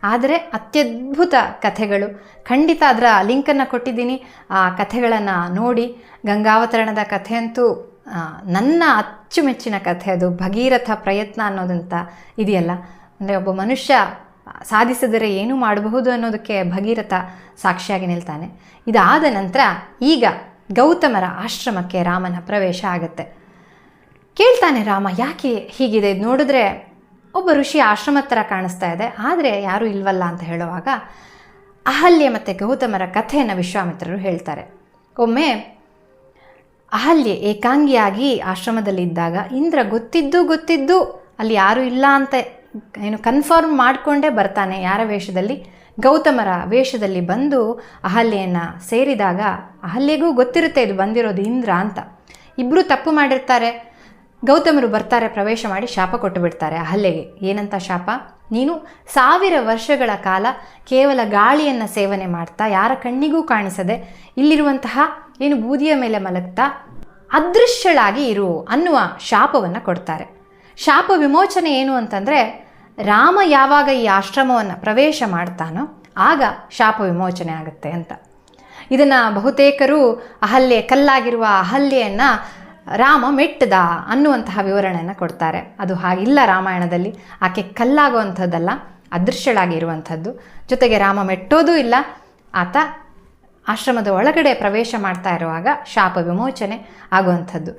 ಆದರೆ ಅತ್ಯದ್ಭುತ ಕಥೆಗಳು. ಖಂಡಿತ ಅದರ ಲಿಂಕನ್ನು ಕೊಟ್ಟಿದ್ದೀನಿ, ಆ ಕಥೆಗಳನ್ನು ನೋಡಿ. ಗಂಗಾವತರಣದ ಕಥೆ ಅಂತೂ ನನ್ನ ಅಚ್ಚುಮೆಚ್ಚಿನ ಕಥೆ. ಅದು ಭಗೀರಥ ಪ್ರಯತ್ನ ಅನ್ನೋದಂತ ಇದೆಯಲ್ಲ, ಅಂದರೆ ಒಬ್ಬ ಮನುಷ್ಯ ಸಾಧಿಸಿದರೆ ಏನು ಮಾಡಬಹುದು ಅನ್ನೋದಕ್ಕೆ ಭಗೀರಥ ಸಾಕ್ಷಿಯಾಗಿ ನಿಲ್ತಾನೆ. ಇದಾದ ನಂತರ ಈಗ ಗೌತಮರ ಆಶ್ರಮಕ್ಕೆ ರಾಮನ ಪ್ರವೇಶ ಆಗುತ್ತೆ. ಕೇಳ್ತಾನೆ ರಾಮ, ಯಾಕೆ ಹೀಗಿದೆ, ಇದು ನೋಡಿದ್ರೆ ಒಬ್ಬ ಋಷಿ ಆಶ್ರಮ ಥರ ಕಾಣಿಸ್ತಾ ಇದೆ, ಆದರೆ ಯಾರೂ ಇಲ್ವಲ್ಲ ಅಂತ ಹೇಳುವಾಗ ಅಹಲ್ಯೆ ಮತ್ತು ಗೌತಮರ ಕಥೆಯನ್ನು ವಿಶ್ವಾಮಿತ್ರರು ಹೇಳ್ತಾರೆ. ಒಮ್ಮೆ ಅಹಲ್ಯೆ ಏಕಾಂಗಿಯಾಗಿ ಆಶ್ರಮದಲ್ಲಿದ್ದಾಗ ಇಂದ್ರ ಗೊತ್ತಿದ್ದು ಅಲ್ಲಿ ಯಾರೂ ಇಲ್ಲ ಅಂತ ಕನ್ಫರ್ಮ್ ಮಾಡಿಕೊಂಡೇ ಬರ್ತಾನೆ. ಯಾರ ವೇಷದಲ್ಲಿ? ಗೌತಮರ ವೇಷದಲ್ಲಿ ಬಂದು ಅಹಲ್ಯೆಯನ್ನು ಸೇರಿದಾಗ ಅಹಲ್ಯೆಗೂ ಗೊತ್ತಿರುತ್ತೆ ಇದು ಬಂದಿರೋದು ಇಂದ್ರ ಅಂತ. ಇಬ್ಬರು ತಪ್ಪು ಮಾಡಿರ್ತಾರೆ. ಗೌತಮರು ಬರ್ತಾರೆ, ಪ್ರವೇಶ ಮಾಡಿ ಶಾಪ ಕೊಟ್ಟು ಬಿಡ್ತಾರೆ ಅಹಲ್ಯೆಗೆ. ಏನಂತ ಶಾಪ? ನೀನು 1000 ವರ್ಷಗಳ ಕಾಲ ಕೇವಲ ಗಾಳಿಯನ್ನು ಸೇವನೆ ಮಾಡ್ತಾ, ಯಾರ ಕಣ್ಣಿಗೂ ಕಾಣಿಸದೆ ಇಲ್ಲಿರುವಂತಹ ಬೂದಿಯ ಮೇಲೆ ಮಲಗ್ತಾ ಅದೃಶ್ಯಳಾಗಿ ಇರು ಅನ್ನುವ ಶಾಪವನ್ನು ಕೊಡ್ತಾರೆ. ಶಾಪ ವಿಮೋಚನೆ ಏನು ಅಂತಂದರೆ, ರಾಮ ಯಾವಾಗ ಈ ಆಶ್ರಮವನ್ನು ಪ್ರವೇಶ ಮಾಡ್ತಾನೋ ಆಗ ಶಾಪ ವಿಮೋಚನೆ ಆಗುತ್ತೆ ಅಂತ. ಇದನ್ನು ಬಹುತೇಕರು ಕಲ್ಲಾಗಿರುವ ಅಹಲ್ಯೆಯನ್ನು ರಾಮ ಮೆಟ್ಟದ ಅನ್ನುವಂತಹ ವಿವರಣೆಯನ್ನು ಕೊಡ್ತಾರೆ. ಅದು ಹಾಗಿಲ್ಲ ರಾಮಾಯಣದಲ್ಲಿ. ಆಕೆ ಕಲ್ಲಾಗುವಂಥದ್ದಲ್ಲ, ಅದೃಶ್ಯಳಾಗಿರುವಂಥದ್ದು. ಜೊತೆಗೆ ರಾಮ ಮೆಟ್ಟೋದೂ ಇಲ್ಲ, ಆತ ಆಶ್ರಮದ ಒಳಗಡೆ ಪ್ರವೇಶ ಮಾಡ್ತಾ ಇರುವಾಗ ಶಾಪ ವಿಮೋಚನೆ ಆಗುವಂಥದ್ದು.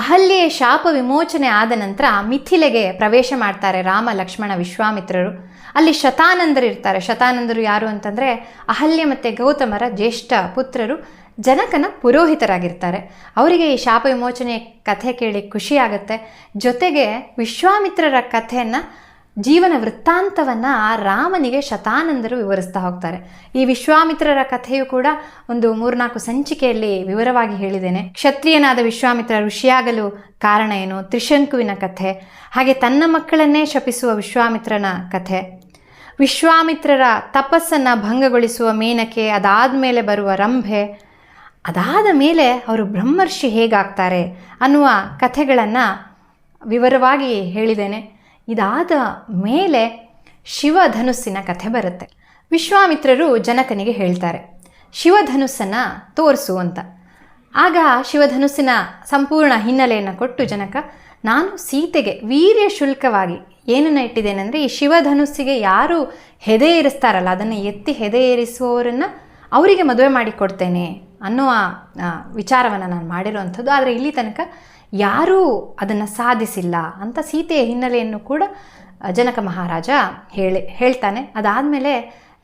ಅಹಲ್ಯೆಯ ಶಾಪ ವಿಮೋಚನೆ ಆದ ನಂತರ ಮಿಥಿಲೆಗೆ ಪ್ರವೇಶ ಮಾಡ್ತಾರೆ ರಾಮ, ಲಕ್ಷ್ಮಣ, ವಿಶ್ವಾಮಿತ್ರರು. ಅಲ್ಲಿ ಶತಾನಂದರು ಇರ್ತಾರೆ. ಶತಾನಂದರು ಯಾರು ಅಂತಂದರೆ ಅಹಲ್ಯೆ ಮತ್ತು ಗೌತಮರ ಜ್ಯೇಷ್ಠ ಪುತ್ರರು, ಜನಕನ ಪುರೋಹಿತರಾಗಿರ್ತಾರೆ. ಅವರಿಗೆ ಈ ಶಾಪ ವಿಮೋಚನೆ ಕಥೆ ಕೇಳಿ ಖುಷಿಯಾಗುತ್ತೆ. ಜೊತೆಗೆ ವಿಶ್ವಾಮಿತ್ರರ ಕಥೆಯನ್ನು, ಜೀವನ ವೃತ್ತಾಂತವನ್ನು ರಾಮನಿಗೆ ಶತಾನಂದರು ವಿವರಿಸ್ತಾ ಹೋಗ್ತಾರೆ. ಈ ವಿಶ್ವಾಮಿತ್ರರ ಕಥೆಯು ಕೂಡ ಒಂದು 3-4 ಸಂಚಿಕೆಯಲ್ಲಿ ವಿವರವಾಗಿ ಹೇಳಿದ್ದೇನೆ. ಕ್ಷತ್ರಿಯನಾದ ವಿಶ್ವಾಮಿತ್ರ ಋಷಿಯಾಗಲು ಕಾರಣ ಏನು, ತ್ರಿಶಂಕುವಿನ ಕಥೆ, ಹಾಗೆ ತನ್ನ ಮಕ್ಕಳನ್ನೇ ಶಪಿಸುವ ವಿಶ್ವಾಮಿತ್ರನ ಕಥೆ, ವಿಶ್ವಾಮಿತ್ರರ ತಪಸ್ಸನ್ನು ಭಂಗಗೊಳಿಸುವ ಮೇನಕೆ, ಅದಾದ ಮೇಲೆ ಬರುವ ರಂಭೆ, ಅದಾದ ಮೇಲೆ ಅವರು ಬ್ರಹ್ಮರ್ಷಿ ಹೇಗಾಗ್ತಾರೆ ಅನ್ನುವ ಕಥೆಗಳನ್ನು ವಿವರವಾಗಿ ಹೇಳಿದ್ದೇನೆ. ಇದಾದ ಮೇಲೆ ಶಿವಧನುಸ್ಸಿನ ಕಥೆ ಬರುತ್ತೆ. ವಿಶ್ವಾಮಿತ್ರರು ಜನಕನಿಗೆ ಹೇಳ್ತಾರೆ, ಶಿವಧನುಸ್ಸನ್ನು ತೋರಿಸು ಅಂತ. ಆಗ ಶಿವಧನುಸ್ಸಿನ ಸಂಪೂರ್ಣ ಹಿನ್ನೆಲೆಯನ್ನು ಕೊಟ್ಟು ಜನಕ, ನಾನು ಸೀತೆಗೆ ವೀರ್ಯ ಶುಲ್ಕವಾಗಿ ಏನನ್ನು ಇಟ್ಟಿದ್ದೇನೆಂದರೆ, ಈ ಶಿವಧನುಸ್ಸಿಗೆ ಯಾರು ಹೆದೆ ಏರಿಸ್ತಾರಲ್ಲ, ಅದನ್ನು ಎತ್ತಿ ಹೆದೆ ಏರಿಸುವವರನ್ನು ಅವರಿಗೆ ಮದುವೆ ಮಾಡಿಕೊಡ್ತೇನೆ ಅನ್ನುವ ವಿಚಾರವನ್ನು ನಾನು ಮಾಡಿರುವಂಥದ್ದು. ಆದರೆ ಇಲ್ಲಿ ತನಕ ಯಾರೂ ಅದನ್ನು ಸಾಧಿಸಿಲ್ಲ ಅಂತ ಸೀತೆಯ ಹಿನ್ನೆಲೆಯನ್ನು ಕೂಡ ಜನಕ ಮಹಾರಾಜ ಹೇಳ್ತಾನೆ. ಅದಾದಮೇಲೆ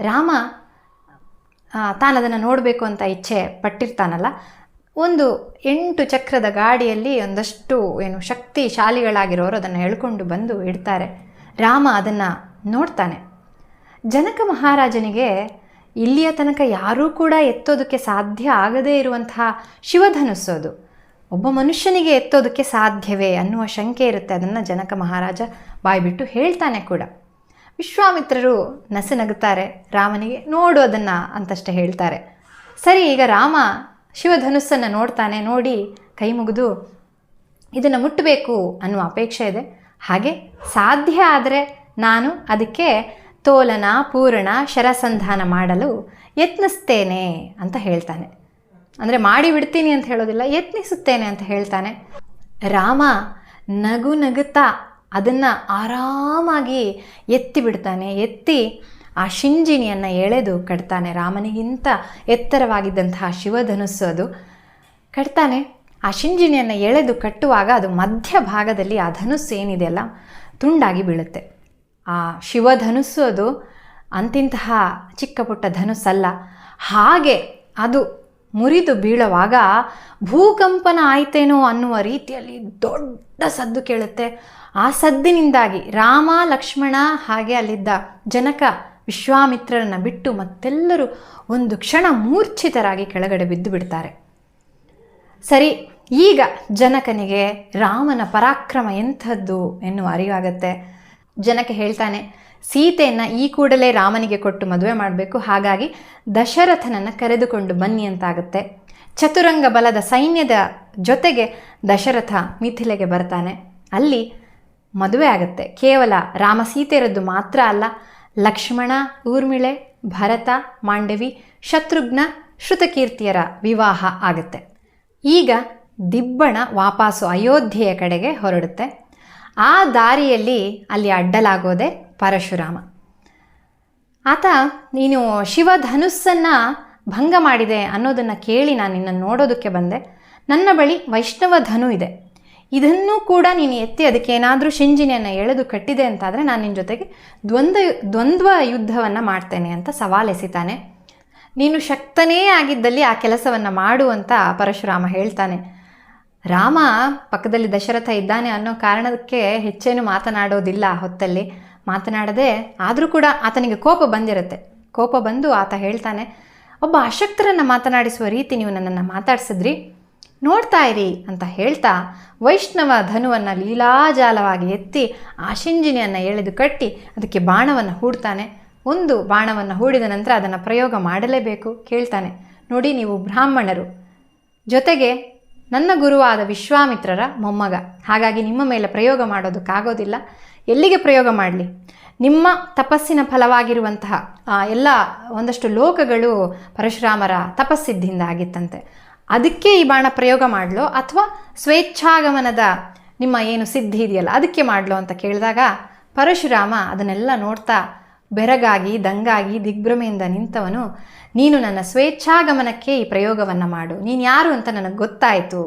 ರಾಮ ತಾನದನ್ನು ನೋಡಬೇಕು ಅಂತ ಇಚ್ಛೆ ಪಟ್ಟಿರ್ತಾನಲ್ಲ, ಒಂದು 8 ಚಕ್ರದ ಗಾಡಿಯಲ್ಲಿ ಒಂದಷ್ಟು ಶಕ್ತಿಶಾಲಿಗಳಾಗಿರೋರು ಅದನ್ನು ಎಳ್ಕೊಂಡು ಬಂದು ಇಡ್ತಾರೆ. ರಾಮ ಅದನ್ನು ನೋಡ್ತಾನೆ. ಜನಕ ಮಹಾರಾಜನಿಗೆ ಇಲ್ಲಿಯ ತನಕ ಯಾರೂ ಕೂಡ ಎತ್ತೋದಕ್ಕೆ ಸಾಧ್ಯ ಆಗದೇ ಇರುವಂತಹ ಶಿವಧನುಸ್ಸು ಅದು. ಒಬ್ಬ ಮನುಷ್ಯನಿಗೆ ಎತ್ತೋದಕ್ಕೆ ಸಾಧ್ಯವೇ ಅನ್ನುವ ಶಂಕೆ ಇರುತ್ತೆ. ಅದನ್ನು ಜನಕ ಮಹಾರಾಜ ಬಾಯ್ಬಿಟ್ಟು ಹೇಳ್ತಾನೆ ಕೂಡ. ವಿಶ್ವಾಮಿತ್ರರು ನಸುನಗುತ್ತಾರೆ. ರಾಮನಿಗೆ ನೋಡು ಅದನ್ನು ಅಂತಷ್ಟೇ ಹೇಳ್ತಾರೆ. ಸರಿ, ಈಗ ರಾಮ ಶಿವಧನುಸ್ಸನ್ನು ನೋಡ್ತಾನೆ. ನೋಡಿ ಕೈ ಮುಗಿದು ಇದನ್ನು ಮುಟ್ಟಬೇಕು ಅನ್ನುವ ಅಪೇಕ್ಷೆ ಇದೆ. ಹಾಗೆ ಸಾಧ್ಯ ಆದರೆ ನಾನು ಅದಕ್ಕೆ ತೋಲನ ಪೂರಣ ಶರಸಂಧಾನ ಮಾಡಲು ಯತ್ನಿಸ್ತೇನೆ ಅಂತ ಹೇಳ್ತಾನೆ. ಅಂದರೆ ಮಾಡಿಬಿಡ್ತೀನಿ ಅಂತ ಹೇಳೋದಿಲ್ಲ, ಯತ್ನಿಸುತ್ತೇನೆ ಅಂತ ಹೇಳ್ತಾನೆ. ರಾಮ ನಗು ನಗುತ್ತಾ ಅದನ್ನು ಆರಾಮಾಗಿ ಎತ್ತಿ ಬಿಡ್ತಾನೆ. ಎತ್ತಿ ಆ ಶಿಂಜಿನಿಯನ್ನು ಎಳೆದು ಕಟ್ತಾನೆ. ರಾಮನಿಗಿಂತ ಎತ್ತರವಾಗಿದ್ದಂತಹ ಶಿವಧನುಸ್ಸು ಅದು. ಕಟ್ತಾನೆ. ಆ ಶಿಂಜಿನಿಯನ್ನು ಎಳೆದು ಕಟ್ಟುವಾಗ ಅದು ಮಧ್ಯಭಾಗದಲ್ಲಿ ಆ ಧನುಸ್ಸು ಏನಿದೆಯಲ್ಲ ತುಂಡಾಗಿ ಬೀಳುತ್ತೆ. ಆ ಶಿವಧನುಸ್ಸು ಅದು ಅಂತಿಂತಹ ಚಿಕ್ಕ ಪುಟ್ಟ ಧನುಸ್ಸಲ್ಲ. ಹಾಗೆ ಅದು ಮುರಿದು ಬೀಳುವಾಗ ಭೂಕಂಪನ ಆಯ್ತೇನೋ ಅನ್ನುವ ರೀತಿಯಲ್ಲಿ ದೊಡ್ಡ ಸದ್ದು ಕೇಳುತ್ತೆ. ಆ ಸದ್ದಿನಿಂದಾಗಿ ರಾಮ, ಲಕ್ಷ್ಮಣ ಹಾಗೆ ಅಲ್ಲಿದ್ದ ಜನಕ ವಿಶ್ವಾಮಿತ್ರರನ್ನು ಬಿಟ್ಟು ಮತ್ತೆಲ್ಲರೂ ಒಂದು ಕ್ಷಣ ಮೂರ್ಛಿತರಾಗಿ ಕೆಳಗಡೆ ಬಿದ್ದು ಬಿಡ್ತಾರೆ. ಸರಿ, ಈಗ ಜನಕನಿಗೆ ರಾಮನ ಪರಾಕ್ರಮ ಎಂಥದ್ದು ಎನ್ನುವ ಅರಿವಾಗತ್ತೆ. ಜನಕ ಹೇಳ್ತಾನೆ, ಸೀತೆಯನ್ನು ಈ ಕೂಡಲೇ ರಾಮನಿಗೆ ಕೊಟ್ಟು ಮದುವೆ ಮಾಡಬೇಕು. ಹಾಗಾಗಿ ದಶರಥನನ್ನು ಕರೆದುಕೊಂಡು ಬನ್ನಿ ಅಂತಾಗುತ್ತೆ. ಚತುರಂಗ ಬಲದ ಸೈನ್ಯದ ಜೊತೆಗೆ ದಶರಥ ಮಿಥಿಲೆಗೆ ಬರ್ತಾನೆ. ಅಲ್ಲಿ ಮದುವೆ ಆಗುತ್ತೆ. ಕೇವಲ ರಾಮ ಸೀತೆಯರದ್ದು ಮಾತ್ರ ಅಲ್ಲ, ಲಕ್ಷ್ಮಣ, ಊರ್ಮಿಳೆ, ಭರತ, ಮಾಂಡವಿ, ಶತ್ರುಘ್ನ, ಶ್ರುತಕೀರ್ತಿಯರ ವಿವಾಹ ಆಗುತ್ತೆ. ಈಗ ದಿಬ್ಬಣ ವಾಪಸ್ಸು ಅಯೋಧ್ಯೆಯ ಕಡೆಗೆ ಹೊರಡುತ್ತೆ. ಆ ದಾರಿಯಲ್ಲಿ ಅಲ್ಲಿ ಅಡ್ಡಲಾಗೋದೆ ಪರಶುರಾಮ. ಆತ ನೀನು ಶಿವಧನುಸ್ಸನ್ನು ಭಂಗ ಮಾಡಿದೆ ಅನ್ನೋದನ್ನು ಕೇಳಿ ನಾನು ನಿನ್ನನ್ನು ನೋಡೋದಕ್ಕೆ ಬಂದೆ. ನನ್ನ ಬಳಿ ವೈಷ್ಣವ ಧನು ಇದೆ. ಇದನ್ನೂ ಕೂಡ ನೀನು ಎತ್ತಿ ಅದಕ್ಕೇನಾದರೂ ಶಿಂಜಿನಿಯನ್ನು ಎಳೆದು ಕಟ್ಟಿದೆ ಅಂತಾದರೆ ನಾನು ನಿನ್ನ ಜೊತೆಗೆ ದ್ವಂದ್ವ ಯುದ್ಧವನ್ನು ಮಾಡ್ತೇನೆ ಅಂತ ಸವಾಲೆಸಿತಾನೆ. ನೀನು ಶಕ್ತನೇ ಆಗಿದ್ದಲ್ಲಿ ಆ ಕೆಲಸವನ್ನು ಮಾಡು ಅಂತ ಪರಶುರಾಮ ಹೇಳ್ತಾನೆ. ರಾಮ ಪಕ್ಕದಲ್ಲಿ ದಶರಥ ಇದ್ದಾನೆ ಅನ್ನೋ ಕಾರಣಕ್ಕೆ ಹೆಚ್ಚೇನು ಮಾತನಾಡೋದಿಲ್ಲ. ಹೊತ್ತಲ್ಲಿ ಮಾತನಾಡದೆ ಆದರೂ ಕೂಡ ಆತನಿಗೆ ಕೋಪ ಬಂದಿರುತ್ತೆ. ಕೋಪ ಬಂದು ಆತ ಹೇಳ್ತಾನೆ, ಒಬ್ಬ ಅಶಕ್ತರನ್ನು ಮಾತನಾಡಿಸುವ ರೀತಿ ನೀವು ನನ್ನನ್ನು ಮಾತಾಡಿಸಿದ್ರಿ, ನೋಡ್ತಾ ಇರಿ ಅಂತ ಹೇಳ್ತಾ ವೈಷ್ಣವ ಧನುವನ್ನು ಲೀಲಾಜಾಲವಾಗಿ ಎತ್ತಿ ಆ ಶಿಂಜಿನಿಯನ್ನು ಎಳೆದು ಕಟ್ಟಿ ಅದಕ್ಕೆ ಬಾಣವನ್ನು ಹೂಡ್ತಾನೆ. ಒಂದು ಬಾಣವನ್ನು ಹೂಡಿದ ನಂತರ ಅದನ್ನು ಪ್ರಯೋಗ ಮಾಡಲೇಬೇಕು. ಕೇಳ್ತಾನೆ, ನೋಡಿ ನೀವು ಬ್ರಾಹ್ಮಣರು, ಜೊತೆಗೆ ನನ್ನ ಗುರುವಾದ ವಿಶ್ವಾಮಿತ್ರರ ಮೊಮ್ಮಗ, ಹಾಗಾಗಿ ನಿಮ್ಮ ಮೇಲೆ ಪ್ರಯೋಗ ಮಾಡೋದಕ್ಕಾಗೋದಿಲ್ಲ. ಎಲ್ಲಿಗೆ ಪ್ರಯೋಗ ಮಾಡಲಿ? ನಿಮ್ಮ ತಪಸ್ಸಿನ ಫಲವಾಗಿರುವಂತಹ ಎಲ್ಲ ಒಂದಷ್ಟು ಲೋಕಗಳು ಪರಶುರಾಮರ ತಪಸ್ಸಿದ್ದಿಂದ ಆಗಿತ್ತಂತೆ. ಅದಕ್ಕೆ ಈ ಬಾಣ ಪ್ರಯೋಗ ಮಾಡಲೋ ಅಥವಾ ಸ್ವೇಚ್ಛಾಗಮನದ ನಿಮ್ಮ ಏನು ಸಿದ್ಧಿ ಇದೆಯಲ್ಲ ಅದಕ್ಕೆ ಮಾಡಲೋ ಅಂತ ಕೇಳಿದಾಗ ಪರಶುರಾಮ ಅದನ್ನೆಲ್ಲ ನೋಡ್ತಾ ಬೆರಗಾಗಿ ದಂಗಾಗಿ ದಿಗ್ಭ್ರಮೆಯಿಂದ ನಿಂತವನು, ನೀನು ನನ್ನ ಸ್ವೇಚ್ಛಾಗಮನಕ್ಕೆ ಈ ಪ್ರಯೋಗವನ್ನು ಮಾಡು, ನೀನು ಯಾರು ಅಂತ ನನಗೆ ಗೊತ್ತಾಯಿತು,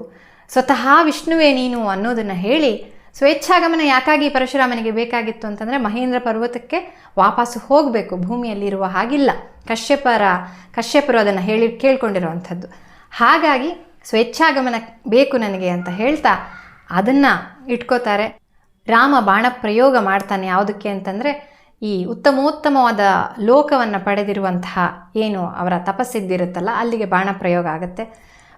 ಸ್ವತಃ ವಿಷ್ಣುವೇ ನೀನು ಅನ್ನೋದನ್ನು ಹೇಳಿ, ಸ್ವೇಚ್ಛಾಗಮನ ಯಾಕಾಗಿ ಪರಶುರಾಮನಿಗೆ ಬೇಕಾಗಿತ್ತು ಅಂತಂದರೆ ಮಹೇಂದ್ರ ಪರ್ವತಕ್ಕೆ ವಾಪಸ್ಸು ಹೋಗಬೇಕು, ಭೂಮಿಯಲ್ಲಿರುವ ಹಾಗಿಲ್ಲ, ಕಶ್ಯಪರು ಅದನ್ನು ಕೇಳ್ಕೊಂಡಿರುವಂಥದ್ದು. ಹಾಗಾಗಿ ಸ್ವೇಚ್ಛಾಗಮನ ಬೇಕು ನನಗೆ ಅಂತ ಹೇಳ್ತಾ ಅದನ್ನು ಇಟ್ಕೋತಾರೆ. ರಾಮ ಬಾಣ ಪ್ರಯೋಗ ಮಾಡ್ತಾನೆ. ಯಾವುದಕ್ಕೆ ಅಂತಂದರೆ ಈ ಉತ್ತಮೋತ್ತಮವಾದ ಲೋಕವನ್ನು ಪಡೆದಿರುವಂತಹ ಏನು ಅವರ ತಪಸ್ಸಿದ್ದಿರುತ್ತಲ್ಲ ಅಲ್ಲಿಗೆ ಬಾಣ ಪ್ರಯೋಗ ಆಗುತ್ತೆ.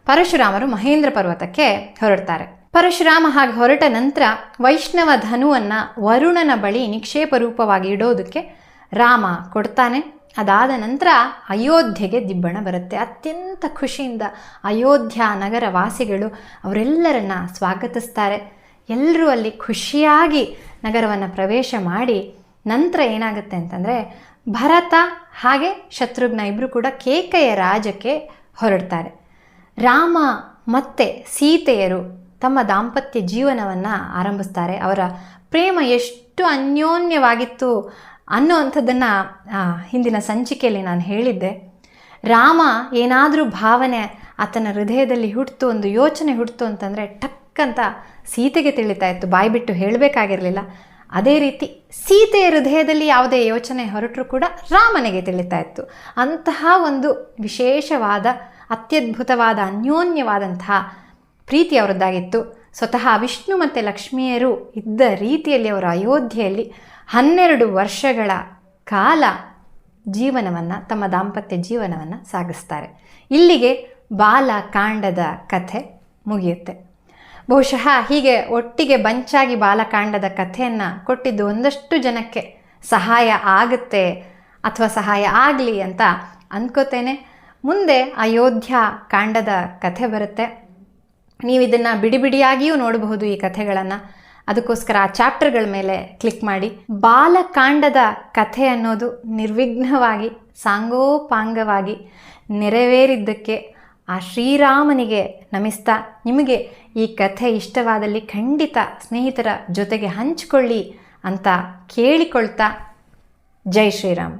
ಪರಶುರಾಮರು ಮಹೇಂದ್ರ ಪರ್ವತಕ್ಕೆ ಹೊರಡ್ತಾರೆ. ಪರಶುರಾಮ ಹಾಗೆ ಹೊರಟ ನಂತರ ವೈಷ್ಣವ ಧನುವನ್ನು ವರುಣನ ಬಳಿ ನಿಕ್ಷೇಪ ರೂಪವಾಗಿ ಇಡೋದಕ್ಕೆ ರಾಮ ಕೊಡ್ತಾನೆ. ಅದಾದ ನಂತರ ಅಯೋಧ್ಯೆಗೆ ದಿಬ್ಬಣ ಬರುತ್ತೆ. ಅತ್ಯಂತ ಖುಷಿಯಿಂದ ಅಯೋಧ್ಯ ನಗರ ವಾಸಿಗಳು ಅವರೆಲ್ಲರನ್ನ ಸ್ವಾಗತಿಸ್ತಾರೆ. ಎಲ್ಲರೂ ಅಲ್ಲಿ ಖುಷಿಯಾಗಿ ನಗರವನ್ನು ಪ್ರವೇಶ ಮಾಡಿ ನಂತರ ಏನಾಗುತ್ತೆ ಅಂತಂದರೆ ಭರತ ಹಾಗೆ ಶತ್ರುಘ್ನ ಇಬ್ಬರು ಕೂಡ ಕೇಕೆಯ ರಾಜ್ಯಕ್ಕೆ ಹೊರಡ್ತಾರೆ. ರಾಮ ಮತ್ತು ಸೀತೆಯರು ತಮ್ಮ ದಾಂಪತ್ಯ ಜೀವನವನ್ನು ಆರಂಭಿಸ್ತಾರೆ. ಅವರ ಪ್ರೇಮ ಎಷ್ಟು ಅನ್ಯೋನ್ಯವಾಗಿತ್ತು ಅನ್ನೋವಂಥದ್ದನ್ನು ಹಿಂದಿನ ಸಂಚಿಕೆಯಲ್ಲಿ ನಾನು ಹೇಳಿದ್ದೆ. ರಾಮ ಏನಾದರೂ ಭಾವನೆ ಆತನ ಹೃದಯದಲ್ಲಿ ಹುಟ್ಟಿತು, ಒಂದು ಯೋಚನೆ ಹುಟ್ಟಿತು ಅಂತಂದರೆ ಟಕ್ಕಂತ ಸೀತೆಗೆ ತಿಳಿತಾ ಇತ್ತು, ಬಾಯ್ಬಿಟ್ಟು ಹೇಳಬೇಕಾಗಿರಲಿಲ್ಲ. ಅದೇ ರೀತಿ ಸೀತೆಯ ಹೃದಯದಲ್ಲಿ ಯಾವುದೇ ಯೋಚನೆ ಹೊರಟರೂ ಕೂಡ ರಾಮನಿಗೆ ತಿಳಿತಾ ಇತ್ತು. ಅಂತಹ ಒಂದು ವಿಶೇಷವಾದ ಅತ್ಯದ್ಭುತವಾದ ಅನ್ಯೋನ್ಯವಾದಂತಹ ಪ್ರೀತಿ ಅವರದ್ದಾಗಿತ್ತು. ಸ್ವತಃ ವಿಷ್ಣು ಮತ್ತು ಲಕ್ಷ್ಮಿಯರು ಇದ್ದ ರೀತಿಯಲ್ಲಿ ಅವರು ಅಯೋಧ್ಯೆಯಲ್ಲಿ 12 ವರ್ಷಗಳ ಕಾಲ ಜೀವನವನ್ನು, ತಮ್ಮ ದಾಂಪತ್ಯ ಜೀವನವನ್ನು ಸಾಗಿಸ್ತಾರೆ. ಇಲ್ಲಿಗೆ ಬಾಲಕಾಂಡದ ಕಥೆ ಮುಗಿಯುತ್ತೆ. ಬಹುಶಃ ಹೀಗೆ ಒಟ್ಟಿಗೆ ಬಂಚಾಗಿ ಬಾಲಕಾಂಡದ ಕಥೆಯನ್ನು ಕೊಟ್ಟಿದ್ದು ಒಂದಷ್ಟು ಜನಕ್ಕೆ ಸಹಾಯ ಆಗುತ್ತೆ ಅಥವಾ ಸಹಾಯ ಆಗಲಿ ಅಂತ ಅಂದ್ಕೋತೇನೆ. ಮುಂದೆ ಅಯೋಧ್ಯ ಕಾಂಡದ ಕಥೆ ಬರುತ್ತೆ. ನೀವು ಇದನ್ನು ಬಿಡಿಯಾಗಿಯೂ ನೋಡಬಹುದು ಈ ಕಥೆಗಳನ್ನು. ಅದಕ್ಕೋಸ್ಕರ ಆ ಚಾಪ್ಟರ್ಗಳ ಮೇಲೆ ಕ್ಲಿಕ್ ಮಾಡಿ. ಬಾಲಕಾಂಡದ ಕಥೆ ಅನ್ನೋದು ನಿರ್ವಿಘ್ನವಾಗಿ ಸಾಂಗೋಪಾಂಗವಾಗಿ ನೆರವೇರಿದ್ದಕ್ಕೆ ಆ ಶ್ರೀರಾಮನಿಗೆ ನಮಿಸ್ತಾ, ನಿಮಗೆ ಈ ಕಥೆ ಇಷ್ಟವಾದಲ್ಲಿ ಖಂಡಿತ ಸ್ನೇಹಿತರ ಜೊತೆಗೆ ಹಂಚಿಕೊಳ್ಳಿ ಅಂತ ಕೇಳಿಕೊಳ್ತಾ, ಜೈ ಶ್ರೀರಾಮ್.